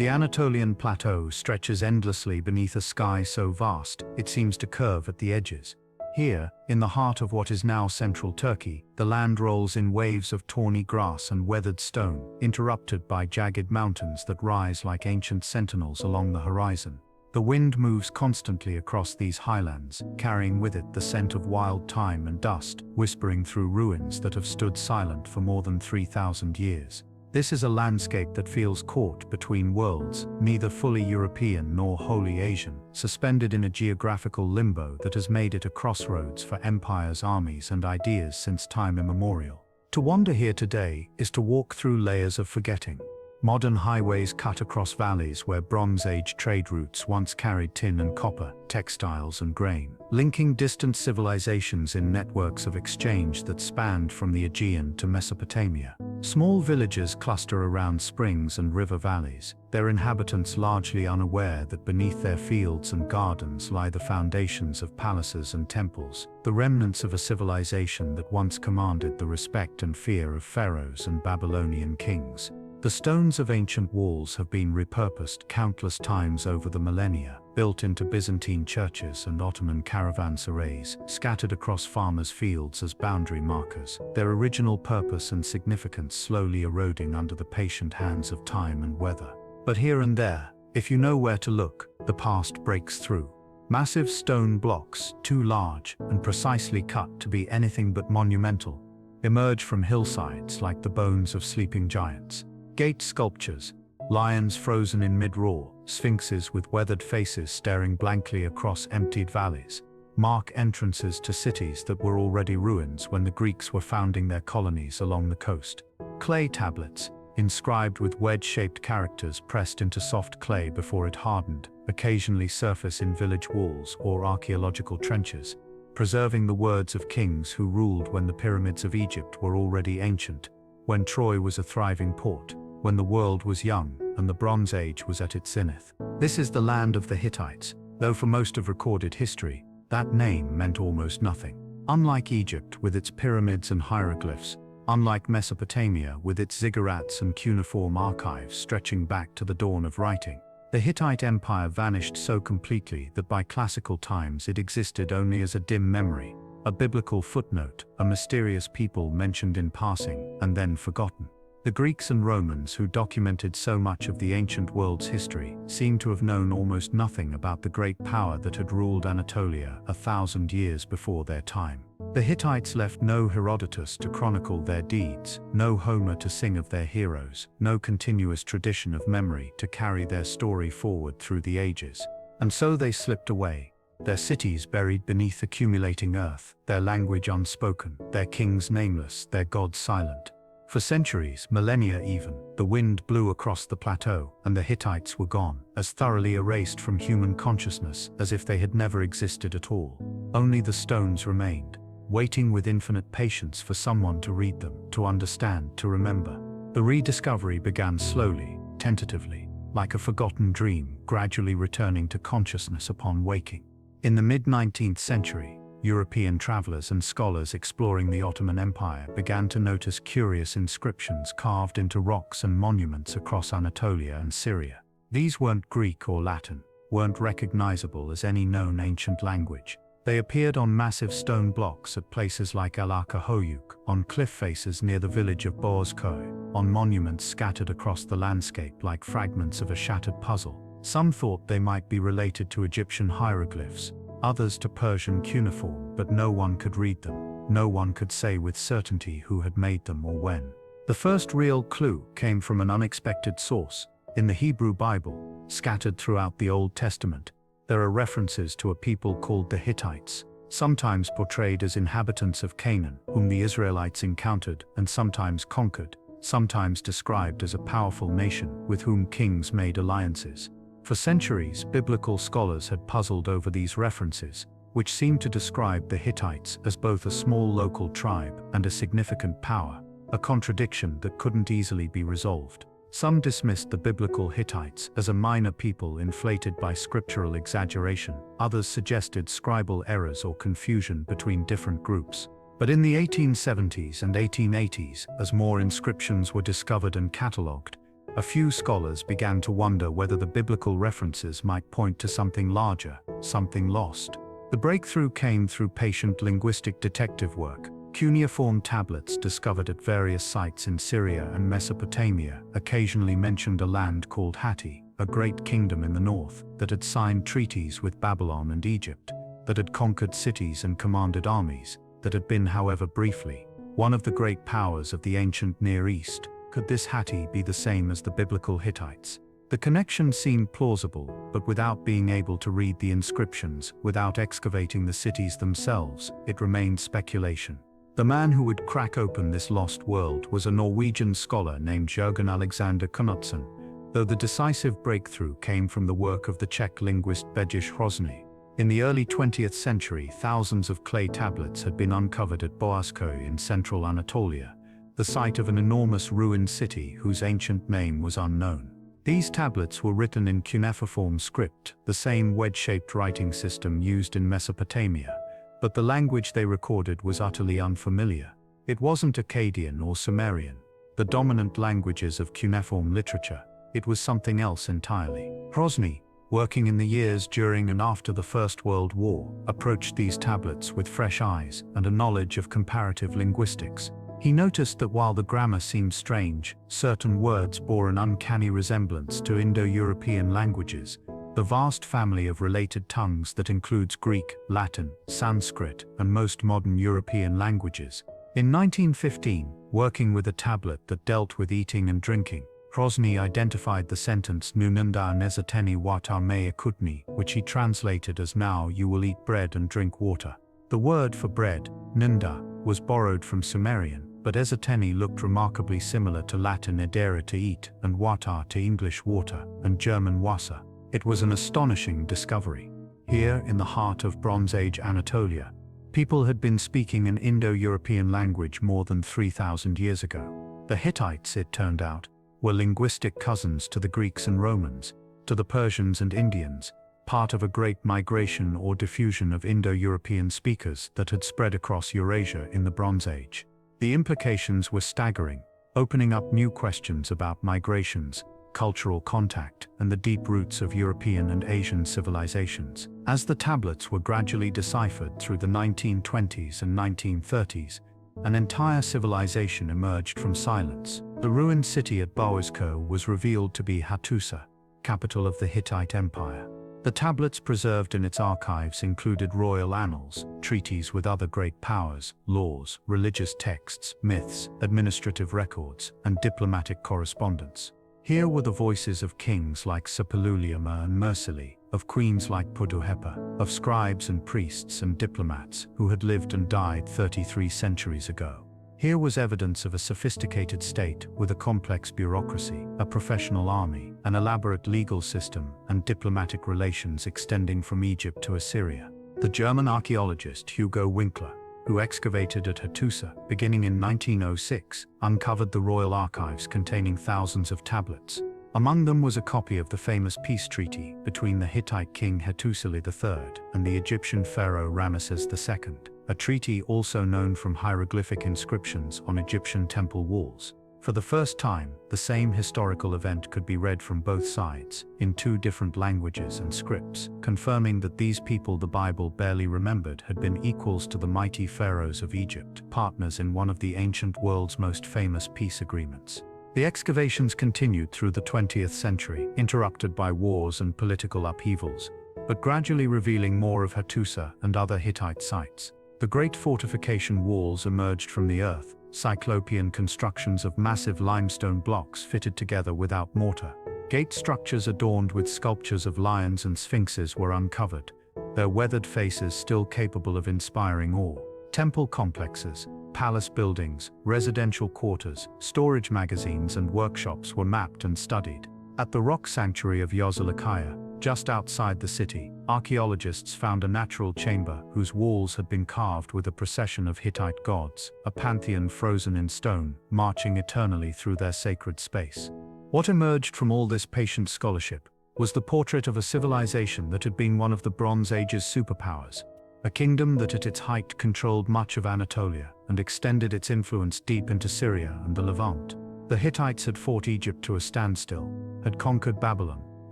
The Anatolian plateau stretches endlessly beneath a sky so vast, it seems to curve at the edges. Here, in the heart of what is now central Turkey, the land rolls in waves of tawny grass and weathered stone, interrupted by jagged mountains that rise like ancient sentinels along the horizon. The wind moves constantly across these highlands, carrying with it the scent of wild thyme and dust, whispering through ruins that have stood silent for more than 3,000 years. This is a landscape that feels caught between worlds, neither fully European nor wholly Asian, suspended in a geographical limbo that has made it a crossroads for empires, armies, and ideas since time immemorial. To wander here today is to walk through layers of forgetting. Modern highways cut across valleys where Bronze Age trade routes once carried tin and copper, textiles and grain, linking distant civilizations in networks of exchange that spanned from the Aegean to Mesopotamia. Small villages cluster around springs and river valleys, their inhabitants largely unaware that beneath their fields and gardens lie the foundations of palaces and temples, the remnants of a civilization that once commanded the respect and fear of pharaohs and Babylonian kings. The stones of ancient walls have been repurposed countless times over the millennia, built into Byzantine churches and Ottoman caravansarays, scattered across farmers' fields as boundary markers, their original purpose and significance slowly eroding under the patient hands of time and weather. But here and there, if you know where to look, the past breaks through. Massive stone blocks, too large and precisely cut to be anything but monumental, emerge from hillsides like the bones of sleeping giants. Gate sculptures, lions frozen in mid-roar, sphinxes with weathered faces staring blankly across emptied valleys, mark entrances to cities that were already ruins when the Greeks were founding their colonies along the coast. Clay tablets, inscribed with wedge-shaped characters pressed into soft clay before it hardened, occasionally surface in village walls or archaeological trenches, preserving the words of kings who ruled when the pyramids of Egypt were already ancient, when Troy was a thriving port, when the world was young and the Bronze Age was at its zenith. This is the land of the Hittites, though for most of recorded history, that name meant almost nothing. Unlike Egypt with its pyramids and hieroglyphs, unlike Mesopotamia with its ziggurats and cuneiform archives stretching back to the dawn of writing, the Hittite Empire vanished so completely that by classical times it existed only as a dim memory, a biblical footnote, a mysterious people mentioned in passing and then forgotten. The Greeks and Romans, who documented so much of the ancient world's history, seem to have known almost nothing about the great power that had ruled Anatolia 1,000 years before their time. The Hittites left no Herodotus to chronicle their deeds, no Homer to sing of their heroes, no continuous tradition of memory to carry their story forward through the ages. And so they slipped away, their cities buried beneath accumulating earth, their language unspoken, their kings nameless, their gods silent. For centuries, millennia even, the wind blew across the plateau, and the Hittites were gone, as thoroughly erased from human consciousness as if they had never existed at all. Only the stones remained, waiting with infinite patience for someone to read them, to understand, to remember. The rediscovery began slowly, tentatively, like a forgotten dream, gradually returning to consciousness upon waking. In the mid-19th century, European travelers and scholars exploring the Ottoman Empire began to notice curious inscriptions carved into rocks and monuments across Anatolia and Syria. These weren't Greek or Latin, weren't recognizable as any known ancient language. They appeared on massive stone blocks at places like El-Arka-Hoyuk, on cliff faces near the village of Bozköy, on monuments scattered across the landscape like fragments of a shattered puzzle. Some thought they might be related to Egyptian hieroglyphs, others to Persian cuneiform, but no one could read them. No one could say with certainty who had made them or when. The first real clue came from an unexpected source. In the Hebrew Bible, scattered throughout the Old Testament, there are references to a people called the Hittites, sometimes portrayed as inhabitants of Canaan, whom the Israelites encountered and sometimes conquered, sometimes described as a powerful nation with whom kings made alliances. For centuries, biblical scholars had puzzled over these references, which seemed to describe the Hittites as both a small local tribe and a significant power, a contradiction that couldn't easily be resolved. Some dismissed the biblical Hittites as a minor people inflated by scriptural exaggeration, others suggested scribal errors or confusion between different groups. But in the 1870s and 1880s, as more inscriptions were discovered and catalogued, A few scholars began to wonder whether the biblical references might point to something larger, something lost. The breakthrough came through patient linguistic detective work. Cuneiform tablets discovered at various sites in Syria and Mesopotamia occasionally mentioned a land called Hatti, a great kingdom in the north, that had signed treaties with Babylon and Egypt, that had conquered cities and commanded armies, that had been, however briefly, one of the great powers of the ancient Near East. Could this Hatti be the same as the biblical Hittites? The connection seemed plausible, but without being able to read the inscriptions, without excavating the cities themselves, it remained speculation. The man who would crack open this lost world was a Norwegian scholar named Jørgen Alexander Knudsen, though the decisive breakthrough came from the work of the Czech linguist Bedřich Hrozný. In the early 20th century, thousands of clay tablets had been uncovered at Boğazköy in central Anatolia, the site of an enormous ruined city whose ancient name was unknown. These tablets were written in cuneiform script, the same wedge-shaped writing system used in Mesopotamia, but the language they recorded was utterly unfamiliar. It wasn't Akkadian or Sumerian, the dominant languages of cuneiform literature. It was something else entirely. Hrozný, working in the years during and after the First World War, approached these tablets with fresh eyes and a knowledge of comparative linguistics. He noticed that while the grammar seemed strange, certain words bore an uncanny resemblance to Indo-European languages, the vast family of related tongues that includes Greek, Latin, Sanskrit, and most modern European languages. In 1915, working with a tablet that dealt with eating and drinking, Hrozný identified the sentence "Nununda nezateni water mea kutni," which he translated as "Now you will eat bread and drink water." The word for bread, nunda, was borrowed from Sumerian, but ezateni looked remarkably similar to Latin edere to eat, and water to English water, and German Wasser. It was an astonishing discovery. Here, in the heart of Bronze Age Anatolia, people had been speaking an Indo-European language more than 3,000 years ago. The Hittites, it turned out, were linguistic cousins to the Greeks and Romans, to the Persians and Indians, part of a great migration or diffusion of Indo-European speakers that had spread across Eurasia in the Bronze Age. The implications were staggering, opening up new questions about migrations, cultural contact, and the deep roots of European and Asian civilizations. As the tablets were gradually deciphered through the 1920s and 1930s, an entire civilization emerged from silence. The ruined city at Boğazköy was revealed to be Hattusa, capital of the Hittite Empire. The tablets preserved in its archives included royal annals, treaties with other great powers, laws, religious texts, myths, administrative records, and diplomatic correspondence. Here were the voices of kings like Sepululiuma and Mursili, of queens like Puduhepa, of scribes and priests and diplomats who had lived and died 33 centuries ago. Here was evidence of a sophisticated state with a complex bureaucracy, a professional army, an elaborate legal system, and diplomatic relations extending from Egypt to Assyria. The German archaeologist Hugo Winkler, who excavated at Hattusa beginning in 1906, uncovered the royal archives containing thousands of tablets. Among them was a copy of the famous peace treaty between the Hittite king Hattusili III and the Egyptian pharaoh Ramesses II, a treaty also known from hieroglyphic inscriptions on Egyptian temple walls. For the first time, the same historical event could be read from both sides, in two different languages and scripts, confirming that these people the Bible barely remembered had been equals to the mighty pharaohs of Egypt, partners in one of the ancient world's most famous peace agreements. The excavations continued through the 20th century, interrupted by wars and political upheavals, but gradually revealing more of Hattusa and other Hittite sites. The great fortification walls emerged from the earth, cyclopean constructions of massive limestone blocks fitted together without mortar. Gate structures adorned with sculptures of lions and sphinxes were uncovered, their weathered faces still capable of inspiring awe. Temple complexes, palace buildings, residential quarters, storage magazines and workshops were mapped and studied. At the rock sanctuary of Yoselikaya, just outside the city, archaeologists found a natural chamber whose walls had been carved with a procession of Hittite gods, a pantheon frozen in stone, marching eternally through their sacred space. What emerged from all this patient scholarship was the portrait of a civilization that had been one of the Bronze Age's superpowers, a kingdom that at its height controlled much of Anatolia and extended its influence deep into Syria and the Levant. The Hittites had fought Egypt to a standstill, had conquered Babylon,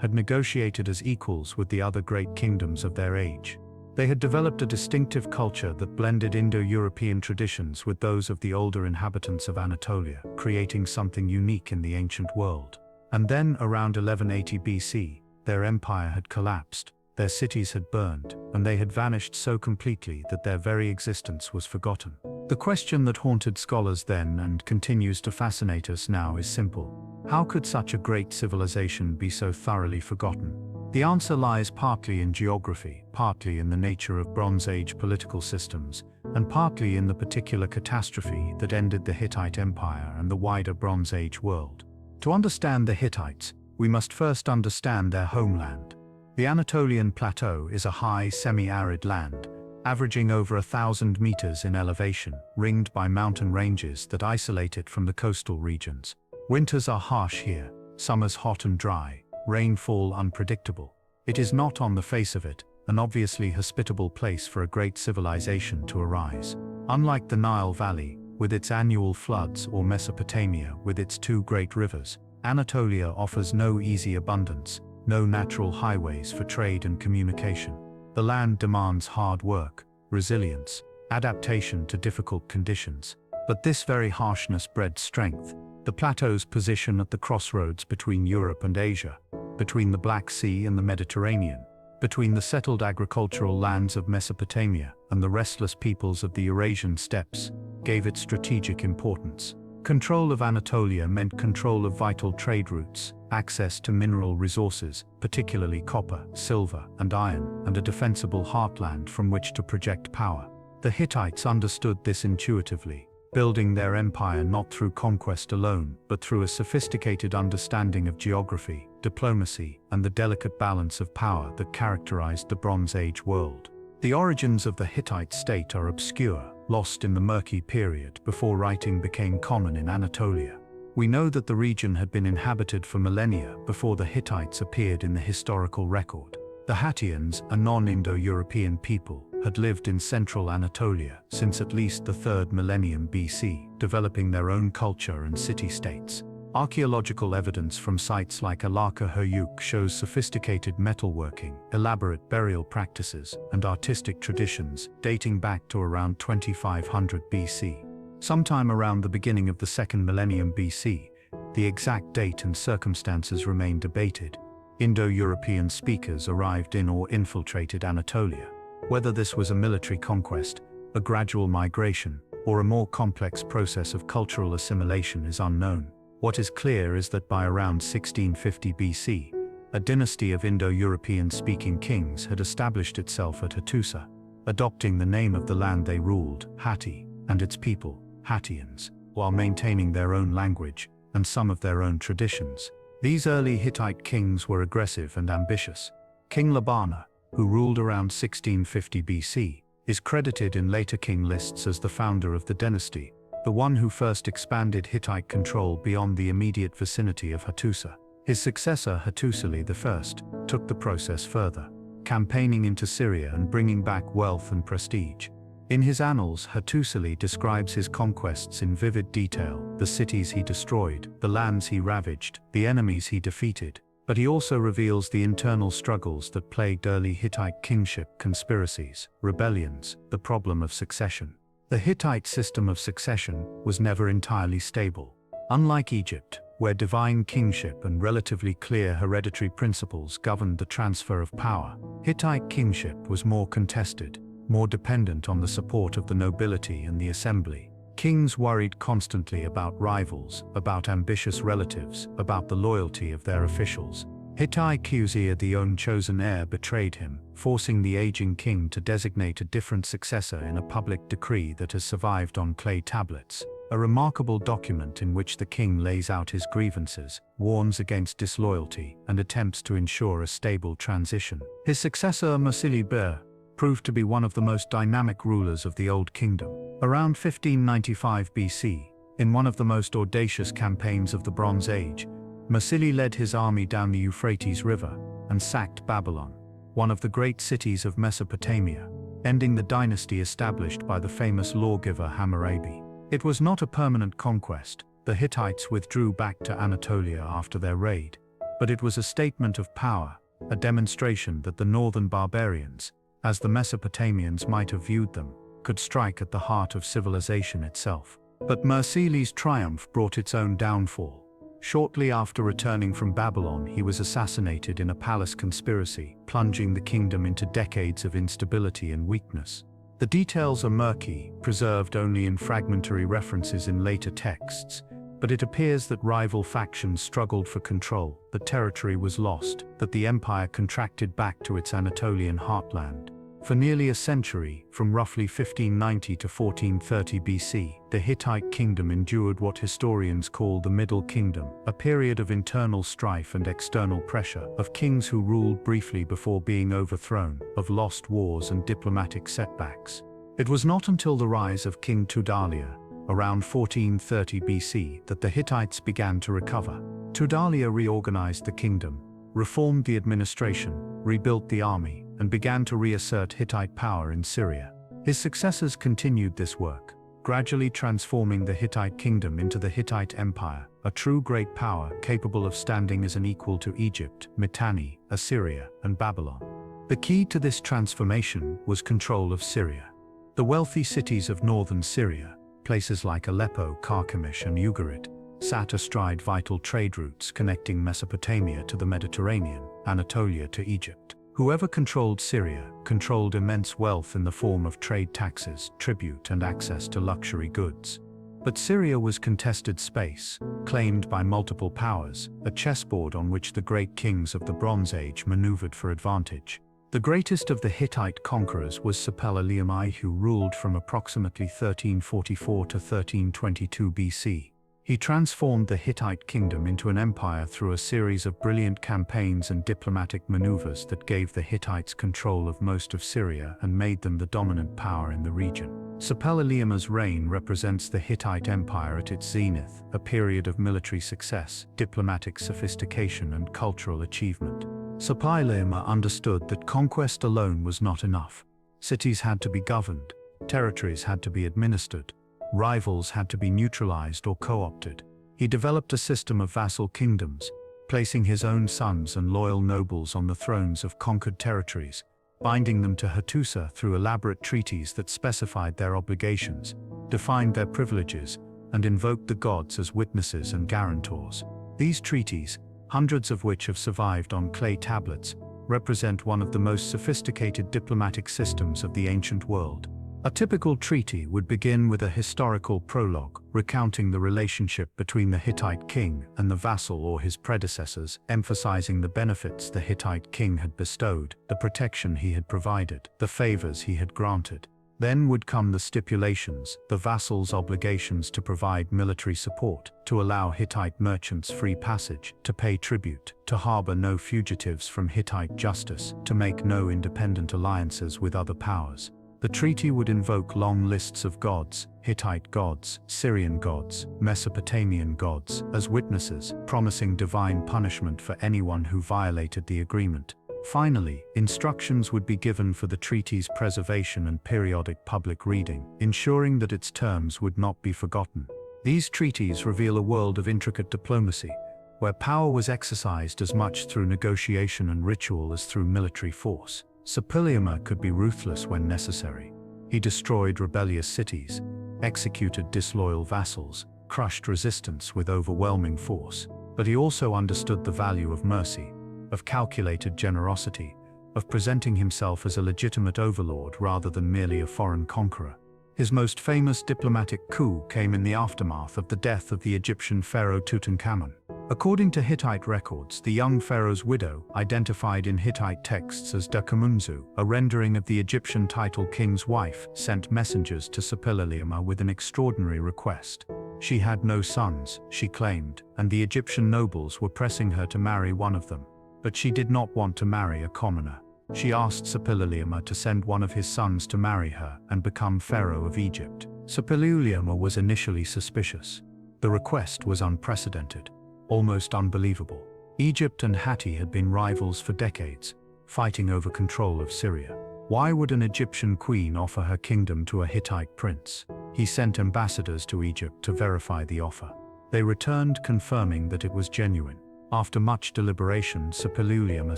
had negotiated as equals with the other great kingdoms of their age. They had developed a distinctive culture that blended Indo-European traditions with those of the older inhabitants of Anatolia, creating something unique in the ancient world. And then, around 1180 BC, their empire had collapsed, their cities had burned, and they had vanished so completely that their very existence was forgotten. The question that haunted scholars then and continues to fascinate us now is simple. How could such a great civilization be so thoroughly forgotten? The answer lies partly in geography, partly in the nature of Bronze Age political systems, and partly in the particular catastrophe that ended the Hittite Empire and the wider Bronze Age world. To understand the Hittites, we must first understand their homeland. The Anatolian plateau is a high, semi-arid land, averaging over 1,000 meters in elevation, ringed by mountain ranges that isolate it from the coastal regions. Winters are harsh here, summers hot and dry, rainfall unpredictable. It is not, on the face of it, an obviously hospitable place for a great civilization to arise. Unlike the Nile Valley, with its annual floods, or Mesopotamia, with its two great rivers, Anatolia offers no easy abundance, no natural highways for trade and communication. The land demands hard work, resilience, adaptation to difficult conditions. But this very harshness bred strength. The plateau's position at the crossroads between Europe and Asia, between the Black Sea and the Mediterranean, between the settled agricultural lands of Mesopotamia and the restless peoples of the Eurasian steppes, gave it strategic importance. Control of Anatolia meant control of vital trade routes, access to mineral resources, particularly copper, silver, and iron, and a defensible heartland from which to project power. The Hittites understood this intuitively, building their empire not through conquest alone, but through a sophisticated understanding of geography, diplomacy, and the delicate balance of power that characterized the Bronze Age world. The origins of the Hittite state are obscure, lost in the murky period before writing became common in Anatolia. We know that the region had been inhabited for millennia before the Hittites appeared in the historical record. The Hattians, a non-Indo-European people, had lived in central Anatolia since at least the 3rd millennium BC, developing their own culture and city-states. Archaeological evidence from sites like Alaka-Höyük shows sophisticated metalworking, elaborate burial practices, and artistic traditions dating back to around 2500 BC. Sometime around the beginning of the 2nd millennium BC, the exact date and circumstances remain debated. Indo-European speakers arrived in or infiltrated Anatolia. Whether this was a military conquest, a gradual migration, or a more complex process of cultural assimilation is unknown. What is clear is that by around 1650 BC, a dynasty of Indo-European-speaking kings had established itself at Hattusa, adopting the name of the land they ruled, Hatti, and its people, Hattians, while maintaining their own language and some of their own traditions. These early Hittite kings were aggressive and ambitious. King Labana, who ruled around 1650 BC, is credited in later king lists as the founder of the dynasty, the one who first expanded Hittite control beyond the immediate vicinity of Hattusa. His successor, Hattusili I, took the process further, campaigning into Syria and bringing back wealth and prestige. In his annals, Hattusili describes his conquests in vivid detail: the cities he destroyed, the lands he ravaged, the enemies he defeated. But he also reveals the internal struggles that plagued early Hittite kingship: conspiracies, rebellions, the problem of succession. The Hittite system of succession was never entirely stable. Unlike Egypt, where divine kingship and relatively clear hereditary principles governed the transfer of power, Hittite kingship was more contested, more dependent on the support of the nobility and the assembly. Kings worried constantly about rivals, about ambitious relatives, about the loyalty of their officials. Hittite Khuzir, the own chosen heir, betrayed him, forcing the aging king to designate a different successor in a public decree that has survived on clay tablets. A remarkable document in which the king lays out his grievances, warns against disloyalty, and attempts to ensure a stable transition. His successor, Musili Bey, proved to be one of the most dynamic rulers of the Old Kingdom. Around 1595 BC, in one of the most audacious campaigns of the Bronze Age, Musili led his army down the Euphrates River and sacked Babylon, one of the great cities of Mesopotamia, ending the dynasty established by the famous lawgiver Hammurabi. It was not a permanent conquest. The Hittites withdrew back to Anatolia after their raid, but it was a statement of power, a demonstration that the northern barbarians, as the Mesopotamians might have viewed them, could strike at the heart of civilization itself. But Mursili's triumph brought its own downfall. Shortly after returning from Babylon, he was assassinated in a palace conspiracy, plunging the kingdom into decades of instability and weakness. The details are murky, preserved only in fragmentary references in later texts, but it appears that rival factions struggled for control, that territory was lost, that the empire contracted back to its Anatolian heartland. For nearly a century, from roughly 1590 to 1430 BC, the Hittite kingdom endured what historians call the Middle Kingdom, a period of internal strife and external pressure, of kings who ruled briefly before being overthrown, of lost wars and diplomatic setbacks. It was not until the rise of King Tudhaliya, around 1430 BC, that the Hittites began to recover. Tudhaliya reorganized the kingdom, reformed the administration, rebuilt the army, and began to reassert Hittite power in Syria. His successors continued this work, gradually transforming the Hittite kingdom into the Hittite Empire, a true great power capable of standing as an equal to Egypt, Mitanni, Assyria, and Babylon. The key to this transformation was control of Syria. The wealthy cities of northern Syria, places like Aleppo, Carchemish, and Ugarit, sat astride vital trade routes connecting Mesopotamia to the Mediterranean, Anatolia to Egypt. Whoever controlled Syria controlled immense wealth in the form of trade taxes, tribute, and access to luxury goods. But Syria was contested space, claimed by multiple powers, a chessboard on which the great kings of the Bronze Age maneuvered for advantage. The greatest of the Hittite conquerors was Suppiluliuma, who ruled from approximately 1344 to 1322 BC. He transformed the Hittite kingdom into an empire through a series of brilliant campaigns and diplomatic maneuvers that gave the Hittites control of most of Syria and made them the dominant power in the region. Suppiluliuma's reign represents the Hittite Empire at its zenith, a period of military success, diplomatic sophistication, and cultural achievement. Suppiluliuma understood that conquest alone was not enough. Cities had to be governed, territories had to be administered, rivals had to be neutralized or co-opted. He developed a system of vassal kingdoms, placing his own sons and loyal nobles on the thrones of conquered territories, binding them to Hattusa through elaborate treaties that specified their obligations, defined their privileges, and invoked the gods as witnesses and guarantors. These treaties, hundreds of which have survived on clay tablets, represent one of the most sophisticated diplomatic systems of the ancient world. A typical treaty would begin with a historical prologue, recounting the relationship between the Hittite king and the vassal or his predecessors, emphasizing the benefits the Hittite king had bestowed, the protection he had provided, the favors he had granted. Then would come the stipulations, the vassal's obligations to provide military support, to allow Hittite merchants free passage, to pay tribute, to harbor no fugitives from Hittite justice, to make no independent alliances with other powers. The treaty would invoke long lists of gods, Hittite gods, Syrian gods, Mesopotamian gods, as witnesses, promising divine punishment for anyone who violated the agreement. Finally, instructions would be given for the treaty's preservation and periodic public reading, ensuring that its terms would not be forgotten. These treaties reveal a world of intricate diplomacy, where power was exercised as much through negotiation and ritual as through military force. Suppiluliuma could be ruthless when necessary. He destroyed rebellious cities, executed disloyal vassals, crushed resistance with overwhelming force. But he also understood the value of mercy, of calculated generosity, of presenting himself as a legitimate overlord rather than merely a foreign conqueror. His most famous diplomatic coup came in the aftermath of the death of the Egyptian pharaoh Tutankhamun. According to Hittite records, the young pharaoh's widow, identified in Hittite texts as Dakamunzu, a rendering of the Egyptian title king's wife, sent messengers to Suppiluliuma with an extraordinary request. She had no sons, she claimed, and the Egyptian nobles were pressing her to marry one of them. But she did not want to marry a commoner. She asked Suppiluliuma to send one of his sons to marry her and become pharaoh of Egypt. Suppiluliuma was initially suspicious. The request was unprecedented, almost unbelievable. Egypt and Hatti had been rivals for decades, fighting over control of Syria. Why would an Egyptian queen offer her kingdom to a Hittite prince? He sent ambassadors to Egypt to verify the offer. They returned confirming that it was genuine. After much deliberation, Suppiluliuma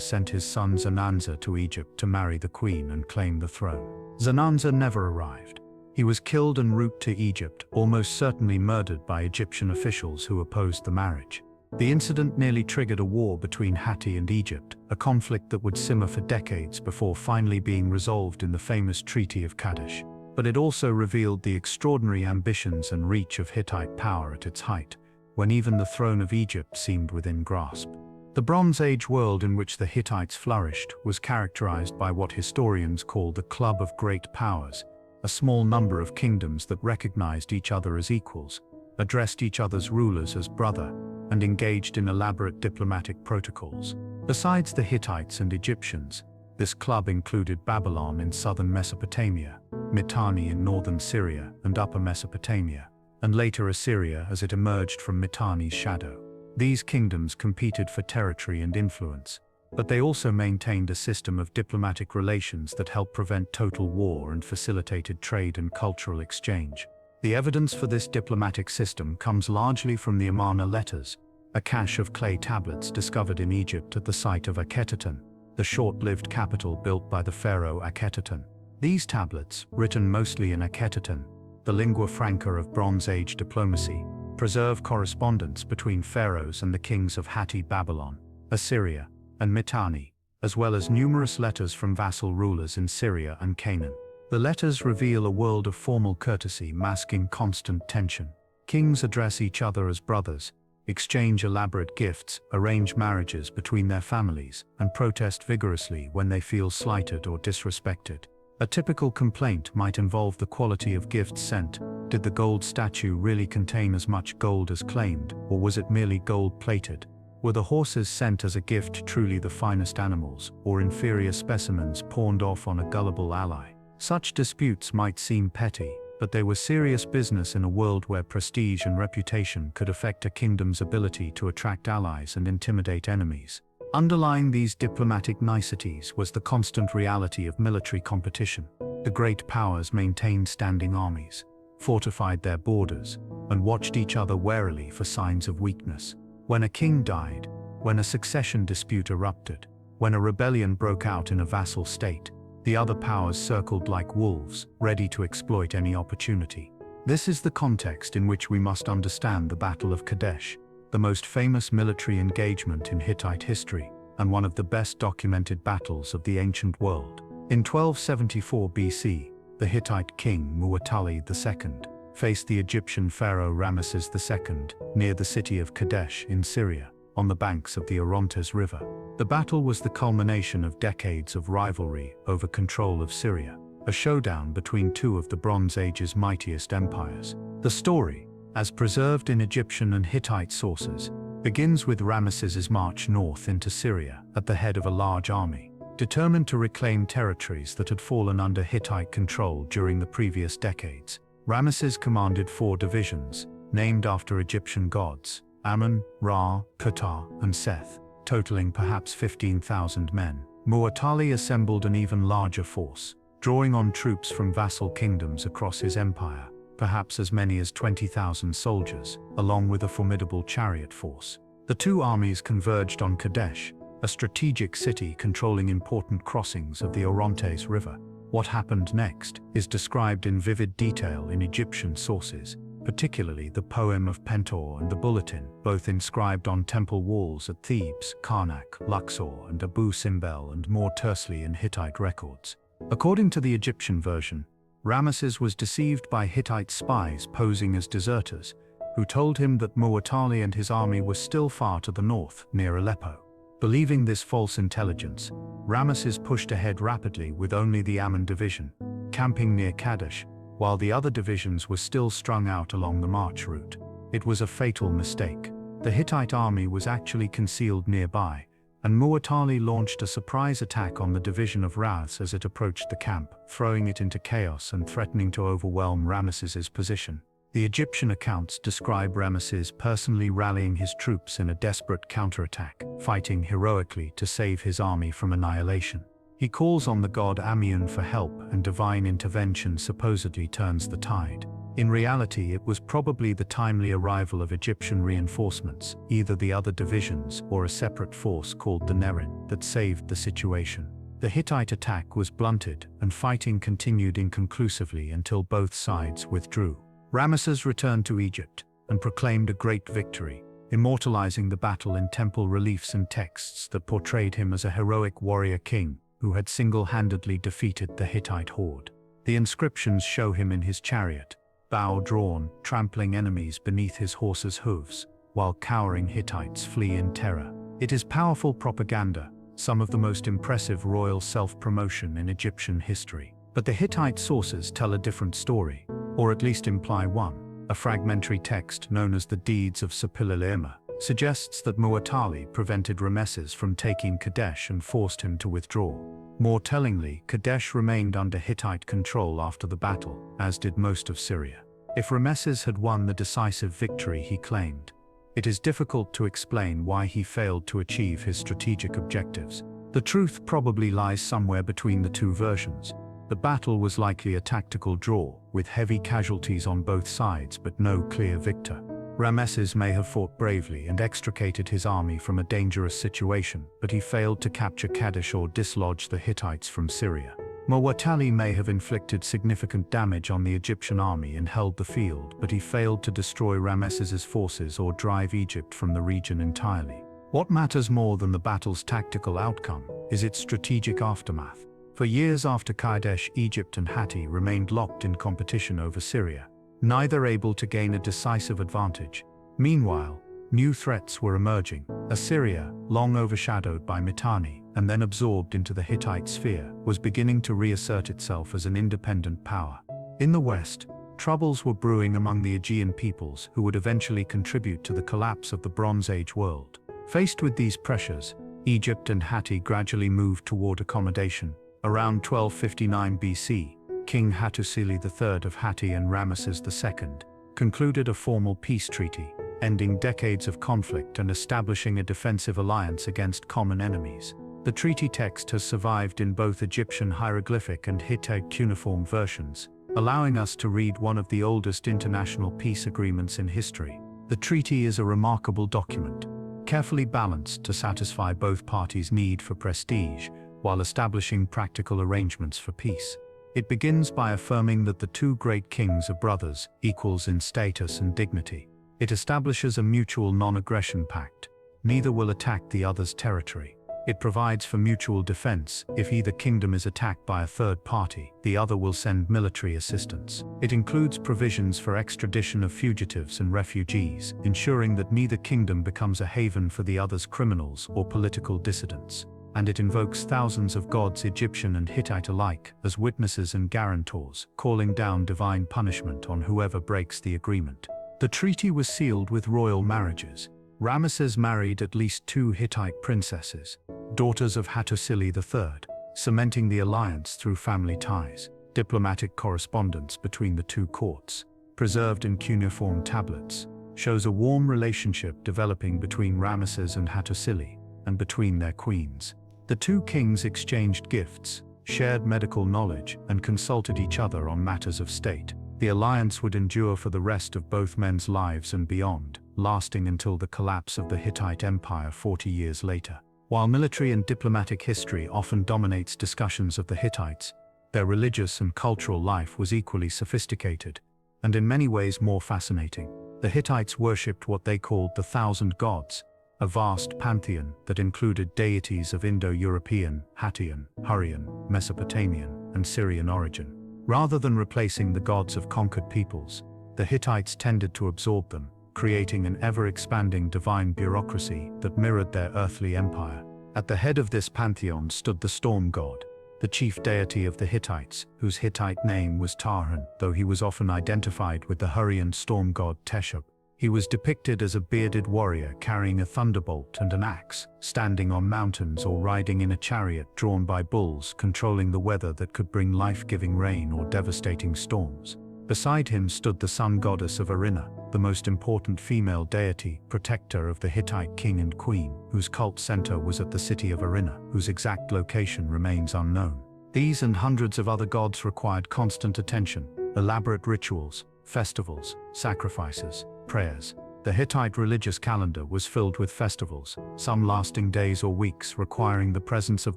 sent his son Zananza to Egypt to marry the queen and claim the throne. Zananza never arrived. He was killed en route to Egypt, almost certainly murdered by Egyptian officials who opposed the marriage. The incident nearly triggered a war between Hatti and Egypt, a conflict that would simmer for decades before finally being resolved in the famous Treaty of Kadesh. But it also revealed the extraordinary ambitions and reach of Hittite power at its height, when even the throne of Egypt seemed within grasp. The Bronze Age world in which the Hittites flourished was characterized by what historians call the Club of Great Powers, a small number of kingdoms that recognized each other as equals, addressed each other's rulers as brother, and engaged in elaborate diplomatic protocols. Besides the Hittites and Egyptians, this club included Babylon in southern Mesopotamia, Mitanni in northern Syria and upper Mesopotamia, and later Assyria as it emerged from Mitanni's shadow. These kingdoms competed for territory and influence, but they also maintained a system of diplomatic relations that helped prevent total war and facilitated trade and cultural exchange. The evidence for this diplomatic system comes largely from the Amarna letters, a cache of clay tablets discovered in Egypt at the site of Akhetaten, the short-lived capital built by the pharaoh Akhetaten. These tablets, written mostly in Akhetaten, the lingua franca of Bronze Age diplomacy, preserve correspondence between pharaohs and the kings of Hatti, Babylon, Assyria, and Mitanni, as well as numerous letters from vassal rulers in Syria and Canaan. The letters reveal a world of formal courtesy masking constant tension. Kings address each other as brothers, exchange elaborate gifts, arrange marriages between their families, and protest vigorously when they feel slighted or disrespected. A typical complaint might involve the quality of gifts sent. Did the gold statue really contain as much gold as claimed, or was it merely gold-plated? Were the horses sent as a gift truly the finest animals, or inferior specimens pawned off on a gullible ally? Such disputes might seem petty, but they were serious business in a world where prestige and reputation could affect a kingdom's ability to attract allies and intimidate enemies. Underlying these diplomatic niceties was the constant reality of military competition. The great powers maintained standing armies, fortified their borders, and watched each other warily for signs of weakness. When a king died, when a succession dispute erupted, when a rebellion broke out in a vassal state, the other powers circled like wolves, ready to exploit any opportunity. This is the context in which we must understand the Battle of Kadesh, the most famous military engagement in Hittite history, and one of the best documented battles of the ancient world. In 1274 BC, the Hittite king Muwatalli II faced the Egyptian pharaoh Ramesses II near the city of Kadesh in Syria, on the banks of the Orontes River. The battle was the culmination of decades of rivalry over control of Syria, a showdown between two of the Bronze Age's mightiest empires. The story, as preserved in Egyptian and Hittite sources, begins with Ramesses's march north into Syria at the head of a large army, determined to reclaim territories that had fallen under Hittite control during the previous decades. Ramesses commanded 4 divisions, named after Egyptian gods: Amun, Ra, Ptah, and Seth, totaling perhaps 15,000 men. Muwatalli assembled an even larger force, drawing on troops from vassal kingdoms across his empire, perhaps as many as 20,000 soldiers, along with a formidable chariot force. The two armies converged on Kadesh, a strategic city controlling important crossings of the Orontes River. What happened next is described in vivid detail in Egyptian sources, particularly the poem of Pentor and the Bulletin, both inscribed on temple walls at Thebes, Karnak, Luxor, and Abu Simbel, and more tersely in Hittite records. According to the Egyptian version, Ramesses was deceived by Hittite spies posing as deserters, who told him that Muwatalli and his army were still far to the north, near Aleppo. Believing this false intelligence, Ramesses pushed ahead rapidly with only the Amun division, camping near Kadesh, while the other divisions were still strung out along the march route. It was a fatal mistake. The Hittite army was actually concealed nearby, and Muwatalli launched a surprise attack on the division of Ras as it approached the camp, throwing it into chaos and threatening to overwhelm Ramesses's position. The Egyptian accounts describe Ramesses personally rallying his troops in a desperate counterattack, fighting heroically to save his army from annihilation. He calls on the god Amun for help, and divine intervention supposedly turns the tide. In reality, it was probably the timely arrival of Egyptian reinforcements, either the other divisions or a separate force called the Nerin, that saved the situation. The Hittite attack was blunted, and fighting continued inconclusively until both sides withdrew. Ramesses returned to Egypt and proclaimed a great victory, immortalizing the battle in temple reliefs and texts that portrayed him as a heroic warrior king who had single-handedly defeated the Hittite horde. The inscriptions show him in his chariot, bow drawn, trampling enemies beneath his horse's hooves, while cowering Hittites flee in terror. It is powerful propaganda, some of the most impressive royal self-promotion in Egyptian history. But the Hittite sources tell a different story, or at least imply one. A fragmentary text known as the Deeds of Suppiluliuma suggests that Muwatalli prevented Ramesses from taking Kadesh and forced him to withdraw. More tellingly, Kadesh remained under Hittite control after the battle, as did most of Syria. If Ramesses had won the decisive victory he claimed, it is difficult to explain why he failed to achieve his strategic objectives. The truth probably lies somewhere between the two versions. The battle was likely a tactical draw, with heavy casualties on both sides but no clear victor. Ramesses may have fought bravely and extricated his army from a dangerous situation, but he failed to capture Kadesh or dislodge the Hittites from Syria. Muwatalli may have inflicted significant damage on the Egyptian army and held the field, but he failed to destroy Ramesses's forces or drive Egypt from the region entirely. What matters more than the battle's tactical outcome is its strategic aftermath. For years after Kadesh, Egypt and Hatti remained locked in competition over Syria, neither able to gain a decisive advantage. Meanwhile, new threats were emerging. Assyria, long overshadowed by Mitanni and then absorbed into the Hittite sphere, was beginning to reassert itself as an independent power. In the west, troubles were brewing among the Aegean peoples who would eventually contribute to the collapse of the Bronze Age world. Faced with these pressures, Egypt and Hatti gradually moved toward accommodation. Around 1259 BC, King Hattusili III of Hatti and Ramesses II concluded a formal peace treaty, ending decades of conflict and establishing a defensive alliance against common enemies. The treaty text has survived in both Egyptian hieroglyphic and Hittite cuneiform versions, allowing us to read one of the oldest international peace agreements in history. The treaty is a remarkable document, carefully balanced to satisfy both parties' need for prestige while establishing practical arrangements for peace. It begins by affirming that the two great kings are brothers, equals in status and dignity. It establishes a mutual non-aggression pact. Neither will attack the other's territory. It provides for mutual defense. If either kingdom is attacked by a third party, the other will send military assistance. It includes provisions for extradition of fugitives and refugees, ensuring that neither kingdom becomes a haven for the other's criminals or political dissidents. And it invokes thousands of gods, Egyptian and Hittite alike, as witnesses and guarantors, calling down divine punishment on whoever breaks the agreement. The treaty was sealed with royal marriages. Ramesses married at least 2 Hittite princesses, daughters of Hattusili III, cementing the alliance through family ties. Diplomatic correspondence between the two courts, preserved in cuneiform tablets, shows a warm relationship developing between Ramesses and Hattusili, and between their queens. The two kings exchanged gifts, shared medical knowledge, and consulted each other on matters of state. The alliance would endure for the rest of both men's lives and beyond, lasting until the collapse of the Hittite Empire 40 years later. While military and diplomatic history often dominates discussions of the Hittites, their religious and cultural life was equally sophisticated, and in many ways more fascinating. The Hittites worshipped what they called the 1,000 gods, a vast pantheon that included deities of Indo-European, Hattian, Hurrian, Mesopotamian, and Syrian origin. Rather than replacing the gods of conquered peoples, the Hittites tended to absorb them, creating an ever-expanding divine bureaucracy that mirrored their earthly empire. At the head of this pantheon stood the storm god, the chief deity of the Hittites, whose Hittite name was Tarhan, though he was often identified with the Hurrian storm god Teshub. He was depicted as a bearded warrior carrying a thunderbolt and an axe, standing on mountains or riding in a chariot drawn by bulls, controlling the weather that could bring life-giving rain or devastating storms. Beside him stood the sun goddess of Arinna, the most important female deity, protector of the Hittite king and queen, whose cult center was at the city of Arinna, whose exact location remains unknown. These and hundreds of other gods required constant attention, elaborate rituals, festivals, sacrifices, prayers. The Hittite religious calendar was filled with festivals, some lasting days or weeks, requiring the presence of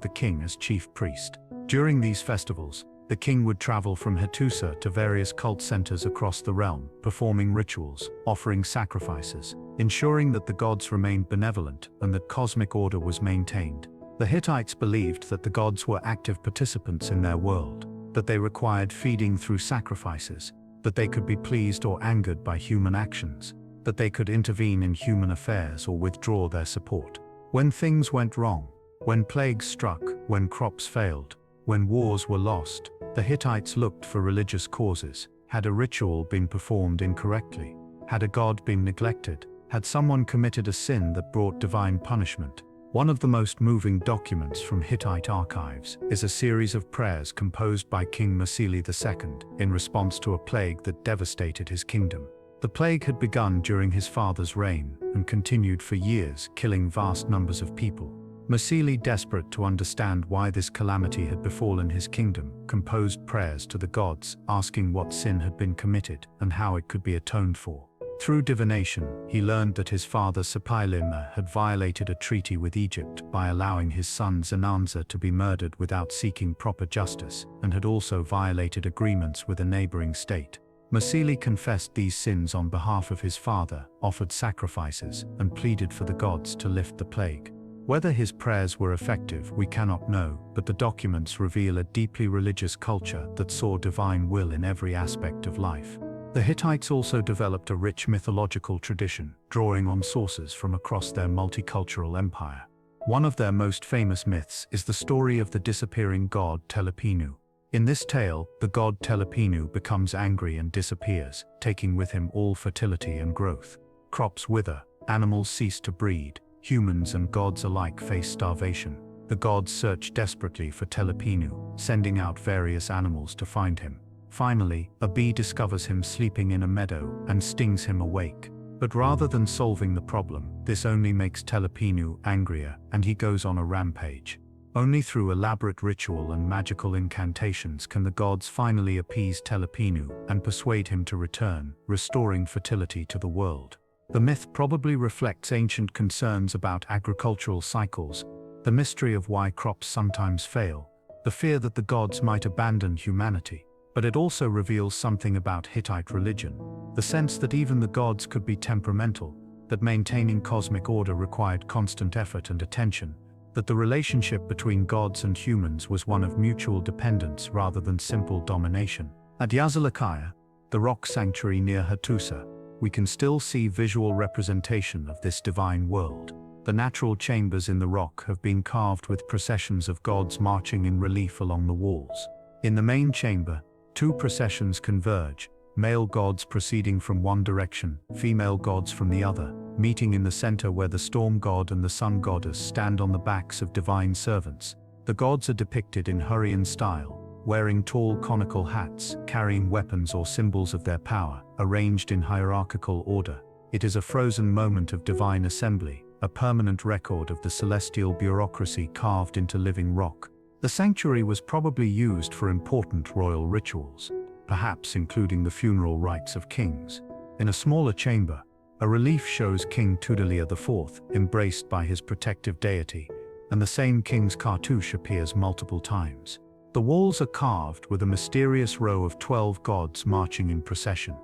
the king as chief priest. During these festivals, the king would travel from Hattusa to various cult centers across the realm, performing rituals, offering sacrifices, ensuring that the gods remained benevolent and that cosmic order was maintained. The Hittites believed that the gods were active participants in their world, that they required feeding through sacrifices, that they could be pleased or angered by human actions, that they could intervene in human affairs or withdraw their support. When things went wrong, when plagues struck, when crops failed, when wars were lost, the Hittites looked for religious causes. Had a ritual been performed incorrectly? Had a god been neglected? Had someone committed a sin that brought divine punishment? One of the most moving documents from Hittite archives is a series of prayers composed by King Masili II in response to a plague that devastated his kingdom. The plague had begun during his father's reign and continued for years, killing vast numbers of people. Masili, desperate to understand why this calamity had befallen his kingdom, composed prayers to the gods, asking what sin had been committed and how it could be atoned for. Through divination, he learned that his father Suppiluliuma had violated a treaty with Egypt by allowing his son Zenanza to be murdered without seeking proper justice, and had also violated agreements with a neighboring state. Masili confessed these sins on behalf of his father, offered sacrifices, and pleaded for the gods to lift the plague. Whether his prayers were effective, we cannot know, but the documents reveal a deeply religious culture that saw divine will in every aspect of life. The Hittites also developed a rich mythological tradition, drawing on sources from across their multicultural empire. One of their most famous myths is the story of the disappearing god Telepinu. In this tale, the god Telepinu becomes angry and disappears, taking with him all fertility and growth. Crops wither, animals cease to breed, humans and gods alike face starvation. The gods search desperately for Telepinu, sending out various animals to find him. Finally, a bee discovers him sleeping in a meadow and stings him awake. But rather than solving the problem, this only makes Telepinu angrier, and he goes on a rampage. Only through elaborate ritual and magical incantations can the gods finally appease Telepinu and persuade him to return, restoring fertility to the world. The myth probably reflects ancient concerns about agricultural cycles, the mystery of why crops sometimes fail, the fear that the gods might abandon humanity. But it also reveals something about Hittite religion, the sense that even the gods could be temperamental, that maintaining cosmic order required constant effort and attention, that the relationship between gods and humans was one of mutual dependence rather than simple domination. At Yazilikaya, the rock sanctuary near Hattusa, we can still see visual representation of this divine world. The natural chambers in the rock have been carved with processions of gods marching in relief along the walls. In the main chamber, two processions converge, male gods proceeding from one direction, female gods from the other, meeting in the center where the storm god and the sun goddess stand on the backs of divine servants. The gods are depicted in Hurrian style, wearing tall conical hats, carrying weapons or symbols of their power, arranged in hierarchical order. It is a frozen moment of divine assembly, a permanent record of the celestial bureaucracy carved into living rock. The sanctuary was probably used for important royal rituals, perhaps including the funeral rites of kings. In a smaller chamber, a relief shows King Tudaliya IV, embraced by his protective deity, and the same king's cartouche appears multiple times. The walls are carved with a mysterious row of 12 gods marching in procession,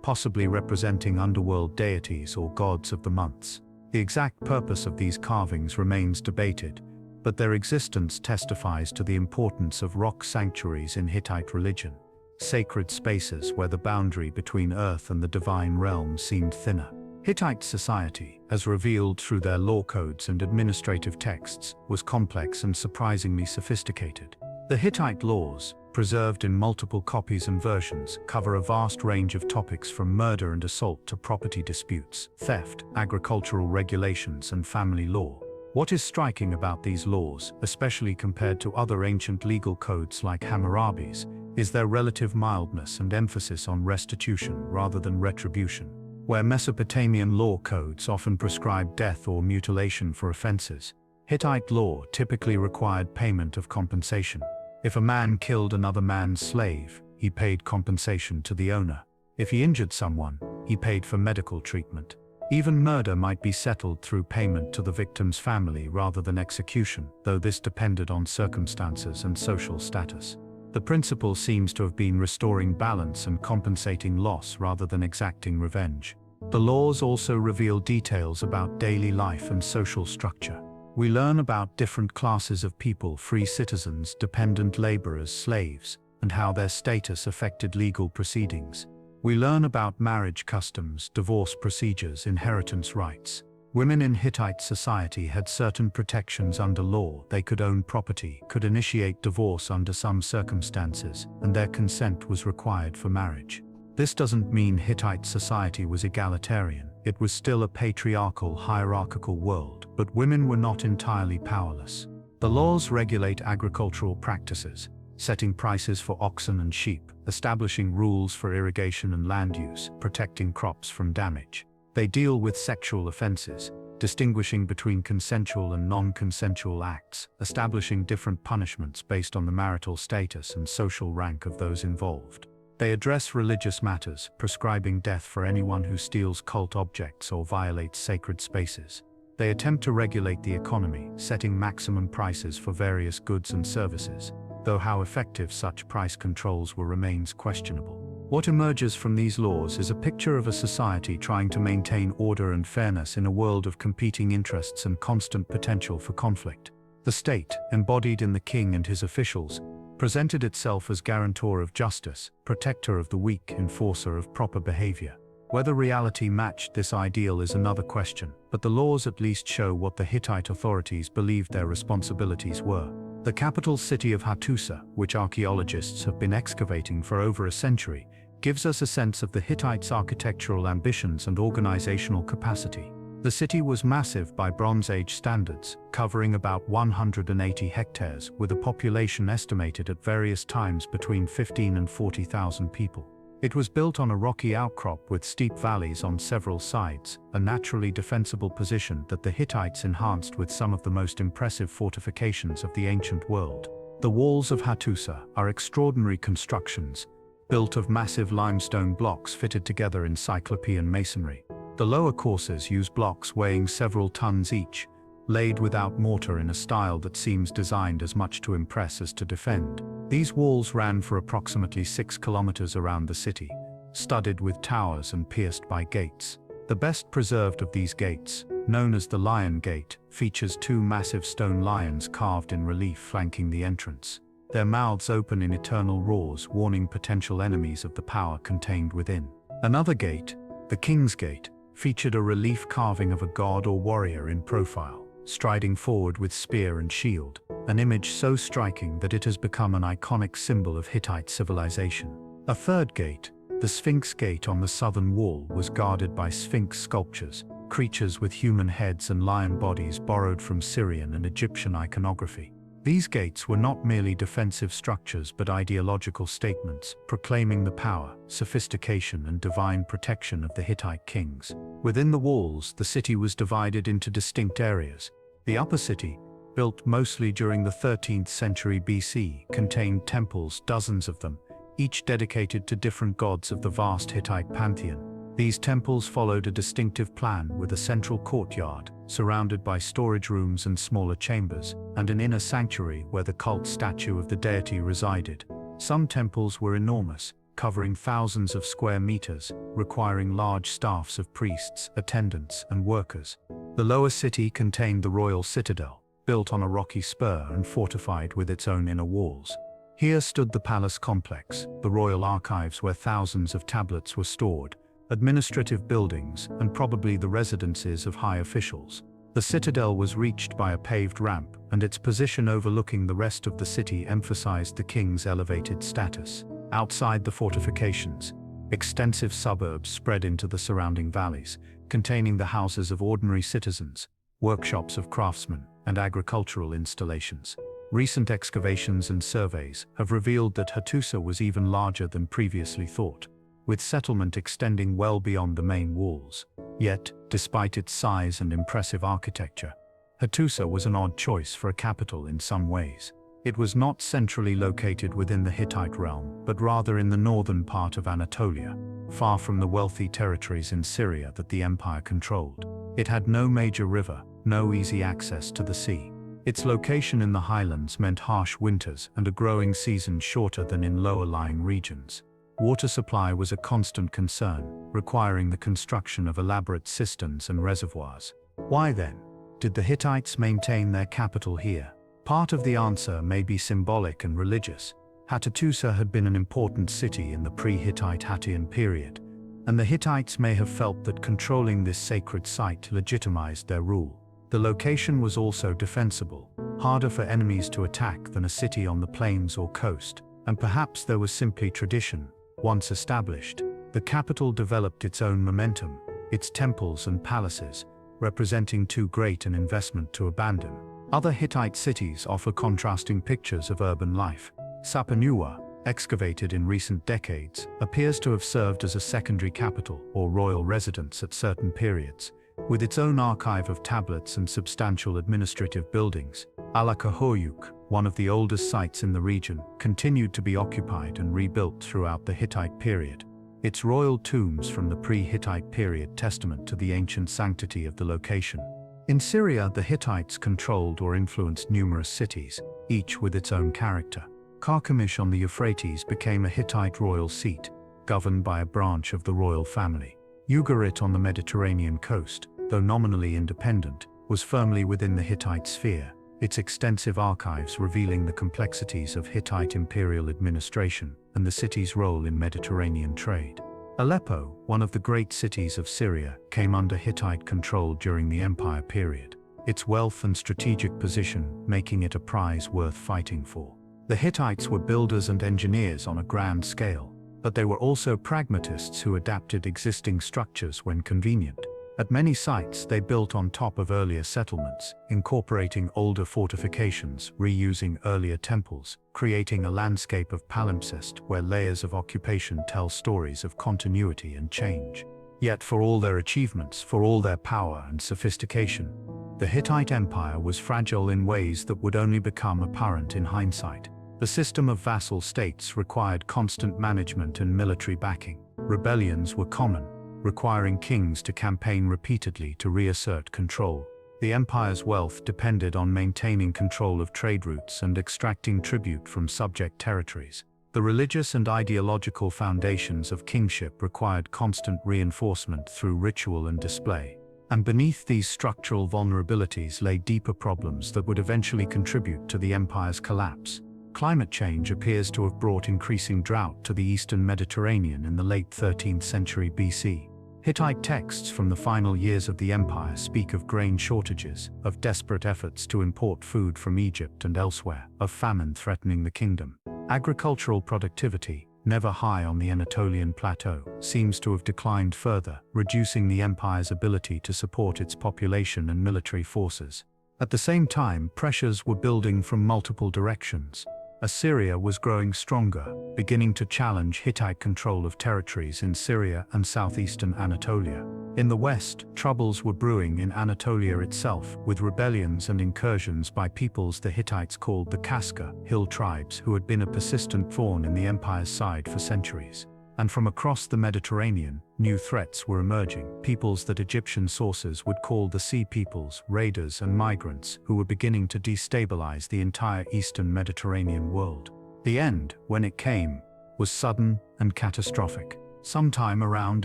possibly representing underworld deities or gods of the months. The exact purpose of these carvings remains debated, but their existence testifies to the importance of rock sanctuaries in Hittite religion, sacred spaces where the boundary between earth and the divine realm seemed thinner. Hittite society, as revealed through their law codes and administrative texts, was complex and surprisingly sophisticated. The Hittite laws, preserved in multiple copies and versions, cover a vast range of topics from murder and assault to property disputes, theft, agricultural regulations, and family law. What is striking about these laws, especially compared to other ancient legal codes like Hammurabi's, is their relative mildness and emphasis on restitution rather than retribution. Where Mesopotamian law codes often prescribed death or mutilation for offenses, Hittite law typically required payment of compensation. If a man killed another man's slave, he paid compensation to the owner. If he injured someone, he paid for medical treatment. Even murder might be settled through payment to the victim's family rather than execution, though this depended on circumstances and social status. The principle seems to have been restoring balance and compensating loss rather than exacting revenge. The laws also reveal details about daily life and social structure. We learn about different classes of people: free citizens, dependent laborers, slaves, and how their status affected legal proceedings. We learn about marriage customs, divorce procedures, inheritance rights. Women in Hittite society had certain protections under law. They could own property, could initiate divorce under some circumstances, and their consent was required for marriage. This doesn't mean Hittite society was egalitarian. It was still a patriarchal, hierarchical world, but women were not entirely powerless. The laws regulate agricultural practices, setting prices for oxen and sheep, establishing rules for irrigation and land use, protecting crops from damage. They deal with sexual offenses, distinguishing between consensual and non-consensual acts, establishing different punishments based on the marital status and social rank of those involved. They address religious matters, prescribing death for anyone who steals cult objects or violates sacred spaces. They attempt to regulate the economy, setting maximum prices for various goods and services, though how effective such price controls were remains questionable. What emerges from these laws is a picture of a society trying to maintain order and fairness in a world of competing interests and constant potential for conflict. The state, embodied in the king and his officials, presented itself as guarantor of justice, protector of the weak, enforcer of proper behavior. Whether reality matched this ideal is another question, but the laws at least show what the Hittite authorities believed their responsibilities were. The capital city of Hattusa, which archaeologists have been excavating for over a century, gives us a sense of the Hittites' architectural ambitions and organizational capacity. The city was massive by Bronze Age standards, covering about 180 hectares, with a population estimated at various times between 15 and 40,000 people. It was built on a rocky outcrop with steep valleys on several sides, a naturally defensible position that the Hittites enhanced with some of the most impressive fortifications of the ancient world. The walls of Hattusa are extraordinary constructions, built of massive limestone blocks fitted together in Cyclopean masonry. The lower courses use blocks weighing several tons each, laid without mortar in a style that seems designed as much to impress as to defend. These walls ran for approximately 6 kilometers around the city, studded with towers and pierced by gates. The best preserved of these gates, known as the Lion Gate, features 2 massive stone lions carved in relief flanking the entrance. Their mouths open in eternal roars, warning potential enemies of the power contained within. Another gate, the King's Gate, featured a relief carving of a god or warrior in profile, striding forward with spear and shield, an image so striking that it has become an iconic symbol of Hittite civilization. A third gate, the Sphinx Gate on the southern wall, was guarded by sphinx sculptures, creatures with human heads and lion bodies borrowed from Syrian and Egyptian iconography. These gates were not merely defensive structures but ideological statements, proclaiming the power, sophistication, and divine protection of the Hittite kings. Within the walls, the city was divided into distinct areas. The upper city, built mostly during the 13th century BC, contained temples, dozens of them, each dedicated to different gods of the vast Hittite pantheon. These temples followed a distinctive plan with a central courtyard, surrounded by storage rooms and smaller chambers, and an inner sanctuary where the cult statue of the deity resided. Some temples were enormous, covering thousands of square meters, requiring large staffs of priests, attendants, and workers. The lower city contained the royal citadel, built on a rocky spur and fortified with its own inner walls. Here stood the palace complex, the royal archives where thousands of tablets were stored, administrative buildings, and probably the residences of high officials. The citadel was reached by a paved ramp, and its position overlooking the rest of the city emphasized the king's elevated status. Outside the fortifications, extensive suburbs spread into the surrounding valleys, containing the houses of ordinary citizens, workshops of craftsmen, and agricultural installations. Recent excavations and surveys have revealed that Hattusa was even larger than previously thought, with settlement extending well beyond the main walls. Yet, despite its size and impressive architecture, Hattusa was an odd choice for a capital in some ways. It was not centrally located within the Hittite realm, but rather in the northern part of Anatolia, far from the wealthy territories in Syria that the empire controlled. It had no major river, no easy access to the sea. Its location in the highlands meant harsh winters and a growing season shorter than in lower-lying regions. Water supply was a constant concern, requiring the construction of elaborate cisterns and reservoirs. Why then did the Hittites maintain their capital here? Part of the answer may be symbolic and religious. Hattusa had been an important city in the pre-Hittite Hattian period, and the Hittites may have felt that controlling this sacred site legitimized their rule. The location was also defensible, harder for enemies to attack than a city on the plains or coast, and perhaps there was simply tradition. Once established, the capital developed its own momentum, its temples and palaces, representing too great an investment to abandon. Other Hittite cities offer contrasting pictures of urban life. Sapanuwa, excavated in recent decades, appears to have served as a secondary capital or royal residence at certain periods, with its own archive of tablets and substantial administrative buildings. Alakahoyuk, one of the oldest sites in the region, continued to be occupied and rebuilt throughout the Hittite period. Its royal tombs from the pre-Hittite period testament to the ancient sanctity of the location. In Syria, the Hittites controlled or influenced numerous cities, each with its own character. Carchemish on the Euphrates became a Hittite royal seat, governed by a branch of the royal family. Ugarit on the Mediterranean coast, though nominally independent, was firmly within the Hittite sphere, its extensive archives revealing the complexities of Hittite imperial administration and the city's role in Mediterranean trade. Aleppo, one of the great cities of Syria, came under Hittite control during the empire period, its wealth and strategic position making it a prize worth fighting for. The Hittites were builders and engineers on a grand scale, but they were also pragmatists who adapted existing structures when convenient. At many sites, they built on top of earlier settlements, incorporating older fortifications, reusing earlier temples, creating a landscape of palimpsest where layers of occupation tell stories of continuity and change. Yet for all their achievements, for all their power and sophistication, the Hittite Empire was fragile in ways that would only become apparent in hindsight. The system of vassal states required constant management and military backing. Rebellions were common, requiring kings to campaign repeatedly to reassert control. The empire's wealth depended on maintaining control of trade routes and extracting tribute from subject territories. The religious and ideological foundations of kingship required constant reinforcement through ritual and display. And beneath these structural vulnerabilities lay deeper problems that would eventually contribute to the empire's collapse. Climate change appears to have brought increasing drought to the eastern Mediterranean in the late 13th century BC. Hittite texts from the final years of the empire speak of grain shortages, of desperate efforts to import food from Egypt and elsewhere, of famine threatening the kingdom. Agricultural productivity, never high on the Anatolian plateau, seems to have declined further, reducing the empire's ability to support its population and military forces. At the same time, pressures were building from multiple directions. Assyria was growing stronger, beginning to challenge Hittite control of territories in Syria and southeastern Anatolia. In the west, troubles were brewing in Anatolia itself, with rebellions and incursions by peoples the Hittites called the Kaska, hill tribes who had been a persistent thorn in the empire's side for centuries. And from across the Mediterranean, new threats were emerging, peoples that Egyptian sources would call the Sea Peoples, raiders and migrants, who were beginning to destabilize the entire eastern Mediterranean world. The end, when it came, was sudden and catastrophic. Sometime around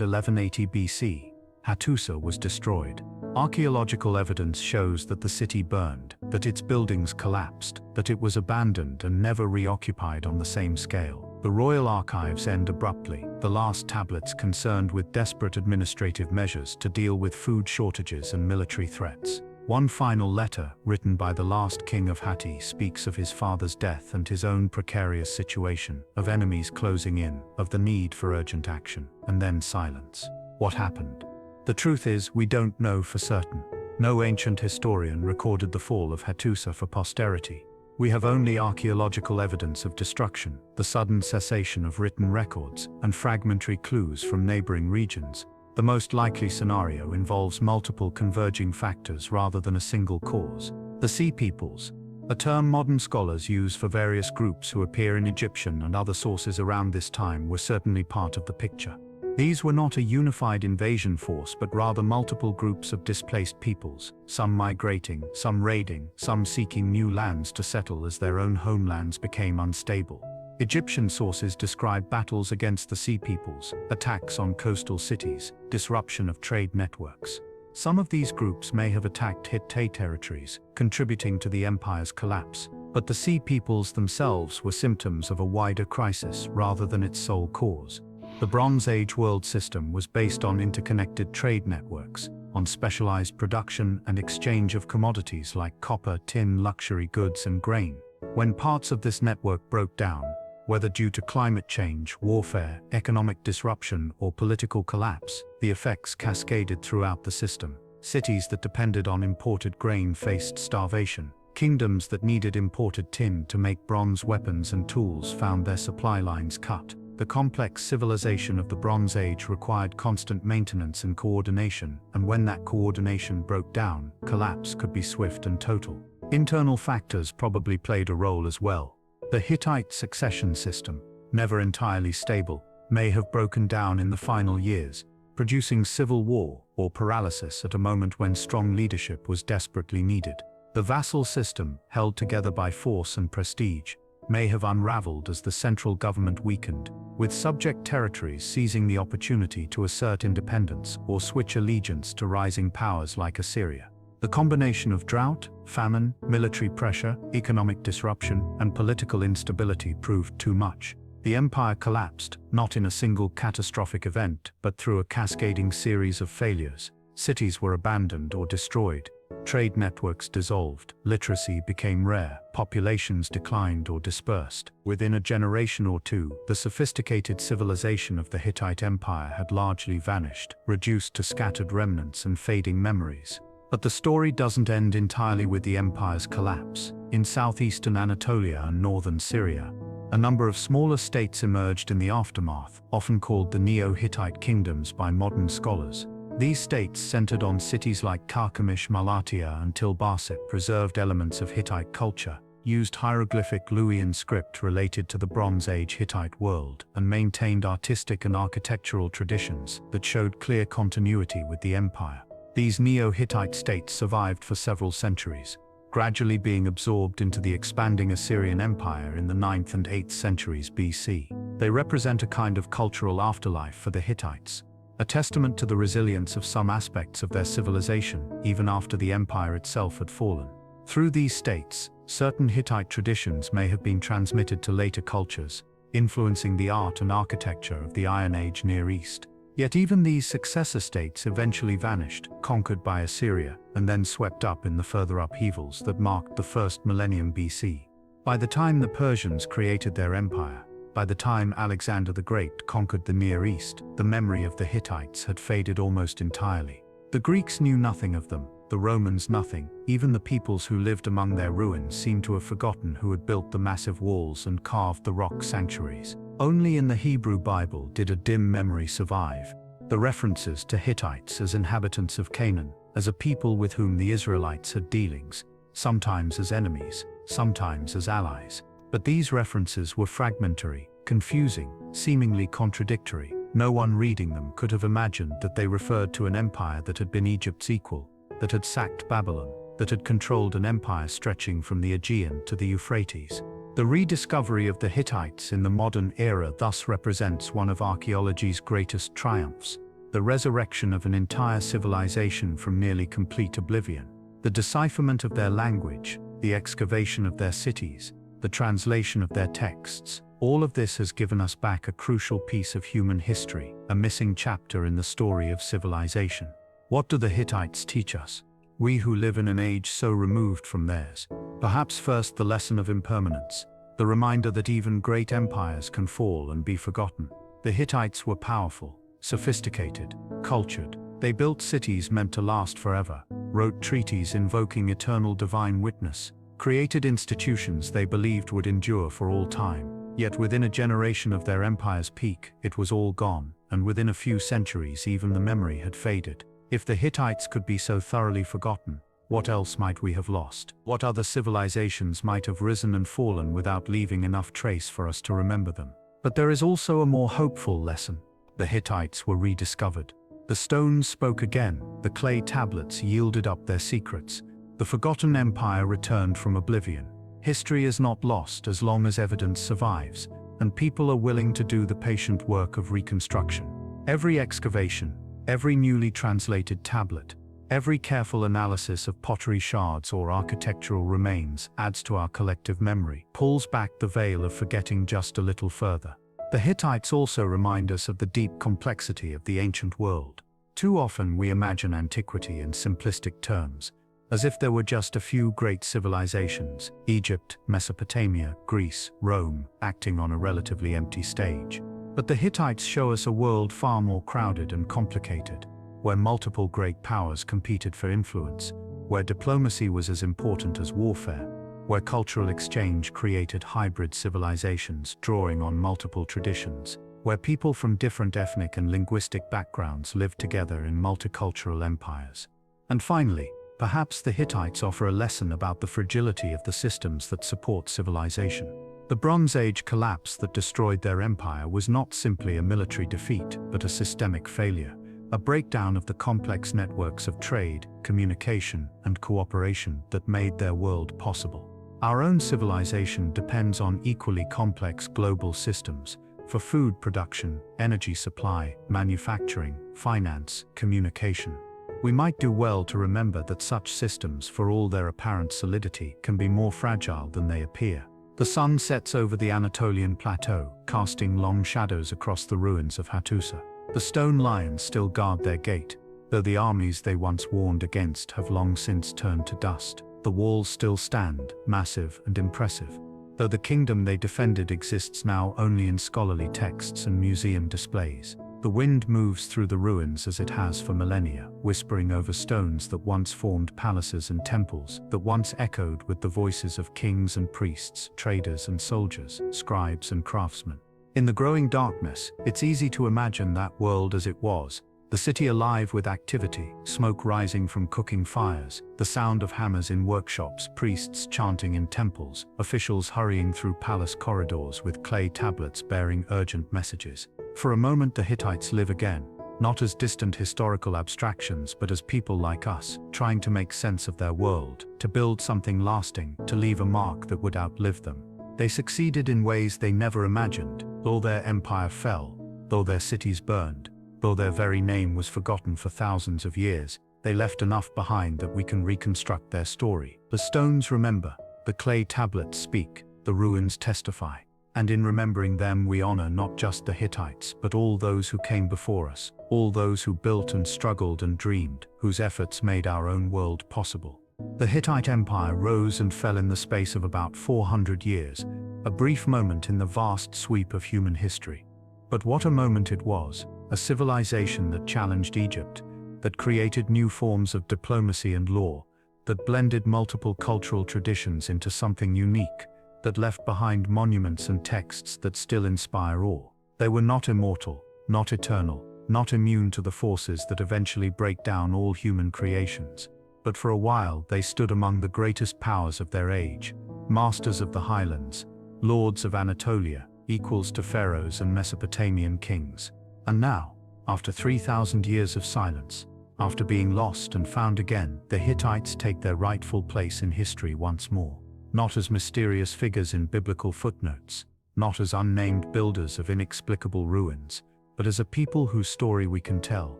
1180 BC, Hattusa was destroyed. Archaeological evidence shows that the city burned, that its buildings collapsed, that it was abandoned and never reoccupied on the same scale. The royal archives end abruptly, the last tablets concerned with desperate administrative measures to deal with food shortages and military threats. One final letter, written by the last king of Hatti, speaks of his father's death and his own precarious situation, of enemies closing in, of the need for urgent action, and then silence. What happened? The truth is, we don't know for certain. No ancient historian recorded the fall of Hattusa for posterity. We have only archaeological evidence of destruction, the sudden cessation of written records, and fragmentary clues from neighboring regions. The most likely scenario involves multiple converging factors rather than a single cause. The Sea Peoples, a term modern scholars use for various groups who appear in Egyptian and other sources around this time, were certainly part of the picture. These were not a unified invasion force, but rather multiple groups of displaced peoples, some migrating, some raiding, some seeking new lands to settle as their own homelands became unstable. Egyptian sources describe battles against the sea peoples, attacks on coastal cities, disruption of trade networks. Some of these groups may have attacked Hittite territories, contributing to the empire's collapse, but the sea peoples themselves were symptoms of a wider crisis rather than its sole cause. The Bronze Age world system was based on interconnected trade networks, on specialized production and exchange of commodities like copper, tin, luxury goods, and grain. When parts of this network broke down, whether due to climate change, warfare, economic disruption, or political collapse, the effects cascaded throughout the system. Cities that depended on imported grain faced starvation. Kingdoms that needed imported tin to make bronze weapons and tools found their supply lines cut. The complex civilization of the Bronze Age required constant maintenance and coordination, and when that coordination broke down, collapse could be swift and total. Internal factors probably played a role as well. The Hittite succession system, never entirely stable, may have broken down in the final years, producing civil war or paralysis at a moment when strong leadership was desperately needed. The vassal system, held together by force and prestige, may have unraveled as the central government weakened, with subject territories seizing the opportunity to assert independence or switch allegiance to rising powers like Assyria. The combination of drought, famine, military pressure, economic disruption, and political instability proved too much. The empire collapsed, not in a single catastrophic event, but through a cascading series of failures. Cities were abandoned or destroyed. Trade networks dissolved, literacy became rare, populations declined or dispersed. Within a generation or two, the sophisticated civilization of the Hittite Empire had largely vanished, reduced to scattered remnants and fading memories. But the story doesn't end entirely with the empire's collapse. In southeastern Anatolia and northern Syria, a number of smaller states emerged in the aftermath, often called the Neo-Hittite kingdoms by modern scholars. These states, centered on cities like Carchemish, Malatia, and Tilbasit, preserved elements of Hittite culture, used hieroglyphic Luwian script related to the Bronze Age Hittite world, and maintained artistic and architectural traditions that showed clear continuity with the empire. These Neo-Hittite states survived for several centuries, gradually being absorbed into the expanding Assyrian Empire in the 9th and 8th centuries BC. They represent a kind of cultural afterlife for the Hittites, a testament to the resilience of some aspects of their civilization, even after the empire itself had fallen. Through these states, certain Hittite traditions may have been transmitted to later cultures, influencing the art and architecture of the Iron Age Near East. Yet even these successor states eventually vanished, conquered by Assyria, and then swept up in the further upheavals that marked the first millennium BC. By the time the Persians created their empire, by the time Alexander the Great conquered the Near East, the memory of the Hittites had faded almost entirely. The Greeks knew nothing of them, the Romans nothing. Even the peoples who lived among their ruins seemed to have forgotten who had built the massive walls and carved the rock sanctuaries. Only in the Hebrew Bible did a dim memory survive. The references to Hittites as inhabitants of Canaan, as a people with whom the Israelites had dealings, sometimes as enemies, sometimes as allies. But these references were fragmentary, confusing, seemingly contradictory. No one reading them could have imagined that they referred to an empire that had been Egypt's equal, that had sacked Babylon, that had controlled an empire stretching from the Aegean to the Euphrates. The rediscovery of the Hittites in the modern era thus represents one of archaeology's greatest triumphs, the resurrection of an entire civilization from nearly complete oblivion. The decipherment of their language, the excavation of their cities, the translation of their texts, all of this has given us back a crucial piece of human history, a missing chapter in the story of civilization. What do the Hittites teach us? We who live in an age so removed from theirs. Perhaps first the lesson of impermanence, the reminder that even great empires can fall and be forgotten. The Hittites were powerful, sophisticated, cultured. They built cities meant to last forever, wrote treaties invoking eternal divine witness, created institutions they believed would endure for all time. Yet within a generation of their empire's peak, it was all gone, and within a few centuries even the memory had faded. If the Hittites could be so thoroughly forgotten, What else might we have lost? What other civilizations might have risen and fallen without leaving enough trace for us to remember them? But there is also a more hopeful lesson. The Hittites were rediscovered. The stones spoke again, the clay tablets yielded up their secrets. The forgotten empire returned from oblivion. History is not lost as long as evidence survives, and people are willing to do the patient work of reconstruction. Every excavation, every newly translated tablet, every careful analysis of pottery shards or architectural remains adds to our collective memory, pulls back the veil of forgetting just a little further. The Hittites also remind us of the deep complexity of the ancient world. Too often we imagine antiquity in simplistic terms, as if there were just a few great civilizations, Egypt, Mesopotamia, Greece, Rome, acting on a relatively empty stage. But the Hittites show us a world far more crowded and complicated, where multiple great powers competed for influence, where diplomacy was as important as warfare, where cultural exchange created hybrid civilizations drawing on multiple traditions, where people from different ethnic and linguistic backgrounds lived together in multicultural empires. And finally, perhaps the Hittites offer a lesson about the fragility of the systems that support civilization. The Bronze Age collapse that destroyed their empire was not simply a military defeat, but a systemic failure, a breakdown of the complex networks of trade, communication, and cooperation that made their world possible. Our own civilization depends on equally complex global systems for food production, energy supply, manufacturing, finance, communication. We might do well to remember that such systems, for all their apparent solidity, can be more fragile than they appear. The sun sets over the Anatolian plateau, casting long shadows across the ruins of Hattusa. The stone lions still guard their gate, though the armies they once warned against have long since turned to dust. The walls still stand, massive and impressive, though the kingdom they defended exists now only in scholarly texts and museum displays. The wind moves through the ruins as it has for millennia, whispering over stones that once formed palaces and temples, that once echoed with the voices of kings and priests, traders and soldiers, scribes and craftsmen. In the growing darkness, it's easy to imagine that world as it was, the city alive with activity, smoke rising from cooking fires, the sound of hammers in workshops, priests chanting in temples, officials hurrying through palace corridors with clay tablets bearing urgent messages. For a moment the Hittites live again, not as distant historical abstractions but as people like us, trying to make sense of their world, to build something lasting, to leave a mark that would outlive them. They succeeded in ways they never imagined, though their empire fell, though their cities burned, though their very name was forgotten for thousands of years. They left enough behind that we can reconstruct their story. The stones remember, the clay tablets speak, the ruins testify. And in remembering them we honor not just the Hittites, but all those who came before us, all those who built and struggled and dreamed, whose efforts made our own world possible. The Hittite Empire rose and fell in the space of about 400 years, a brief moment in the vast sweep of human history. But what a moment it was, a civilization that challenged Egypt, that created new forms of diplomacy and law, that blended multiple cultural traditions into something unique, that left behind monuments and texts that still inspire awe. They were not immortal, not eternal, not immune to the forces that eventually break down all human creations. But for a while they stood among the greatest powers of their age, masters of the highlands, lords of Anatolia, equals to pharaohs and Mesopotamian kings. And now, after 3,000 years of silence, after being lost and found again, the Hittites take their rightful place in history once more. Not as mysterious figures in biblical footnotes, not as unnamed builders of inexplicable ruins, but as a people whose story we can tell,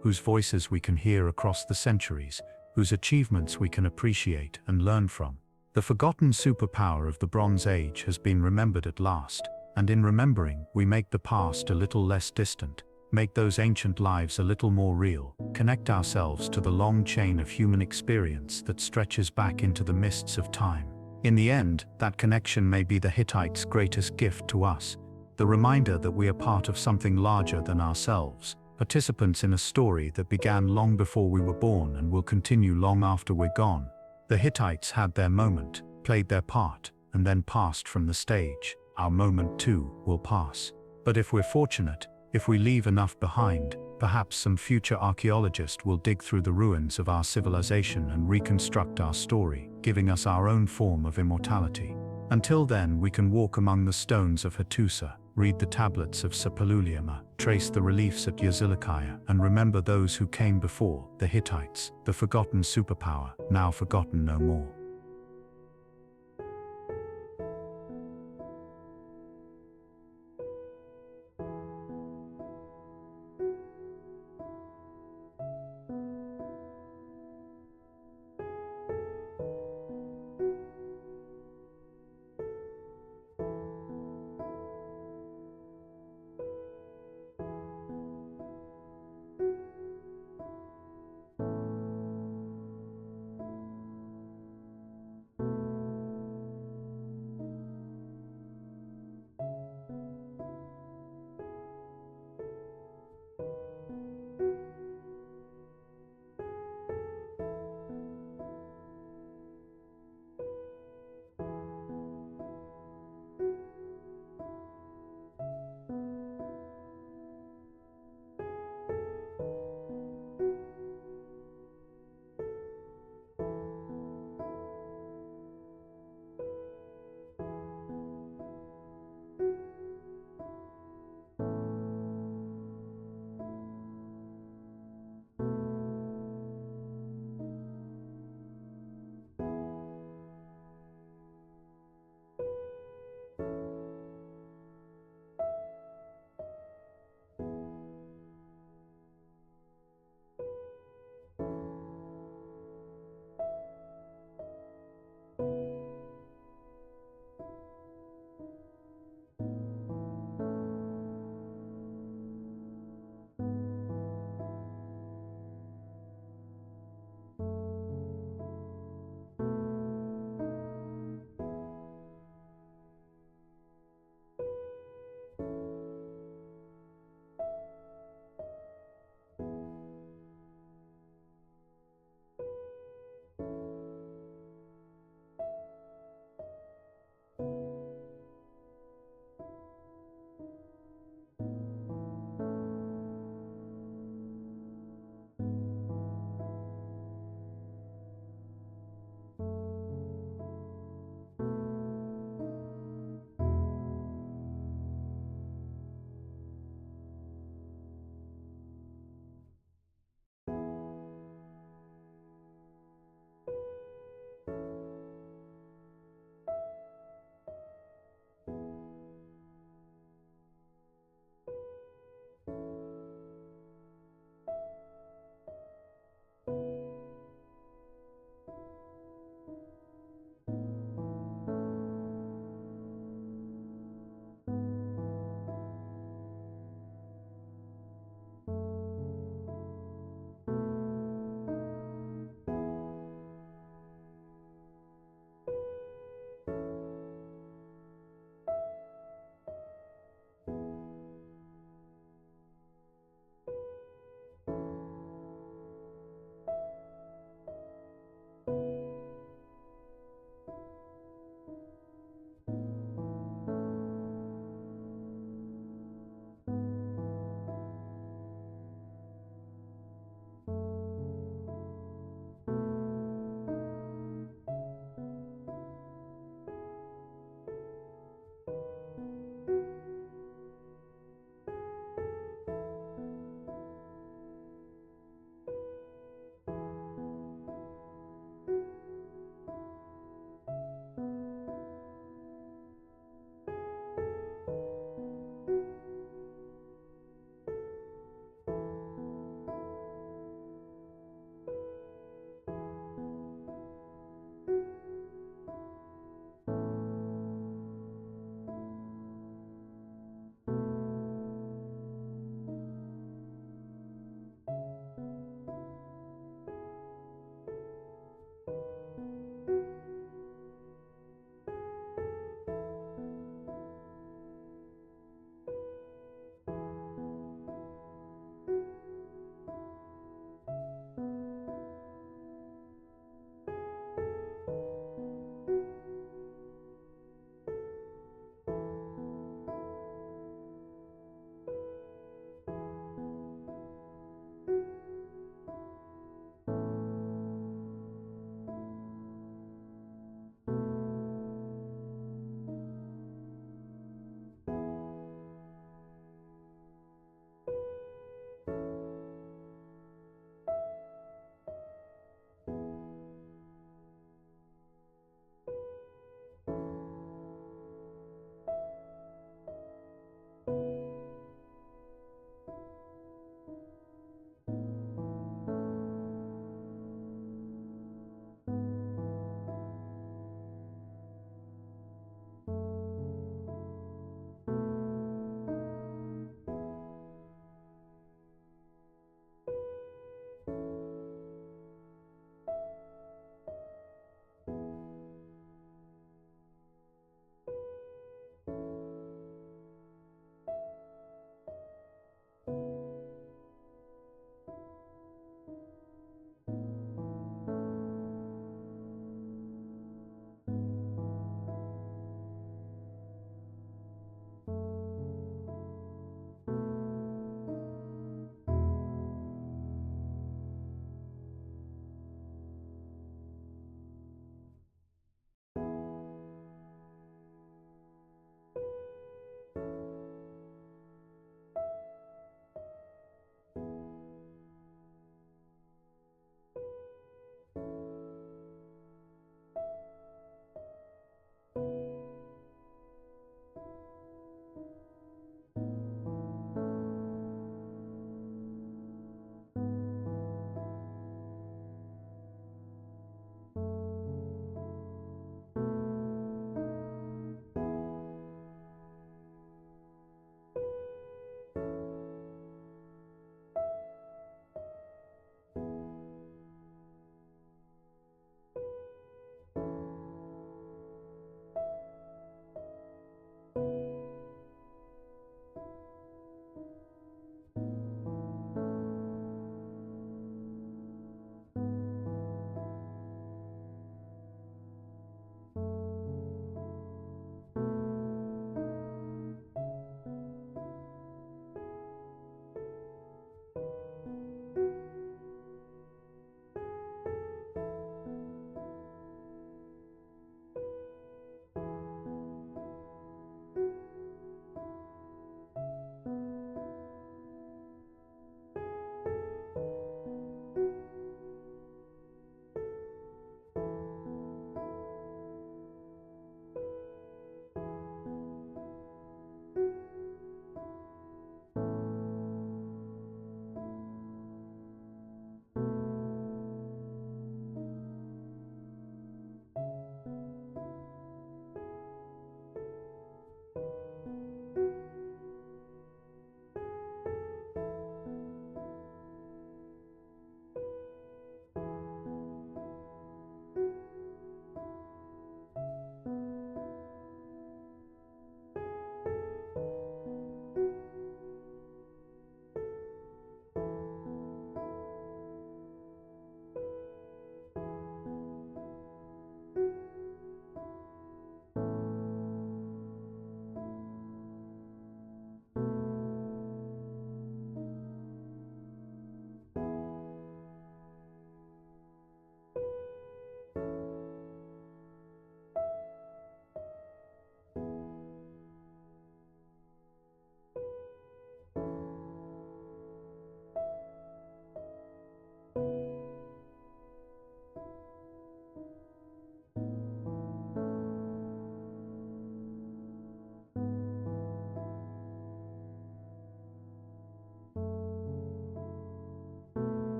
whose voices we can hear across the centuries, whose achievements we can appreciate and learn from. The forgotten superpower of the Bronze Age has been remembered at last, and in remembering, we make the past a little less distant, make those ancient lives a little more real, connect ourselves to the long chain of human experience that stretches back into the mists of time. In the end, that connection may be the Hittites' greatest gift to us, the reminder that we are part of something larger than ourselves, participants in a story that began long before we were born and will continue long after we're gone. The Hittites had their moment, played their part, and then passed from the stage. Our moment too will pass. But if we're fortunate, if we leave enough behind, Perhaps some future archaeologist will dig through the ruins of our civilization and reconstruct our story, giving us our own form of immortality. Until then, we can walk among the stones of Hattusa, read the tablets of Sepululiyama, trace the reliefs at Yazilikaya, and remember those who came before, the Hittites, the forgotten superpower, now forgotten no more.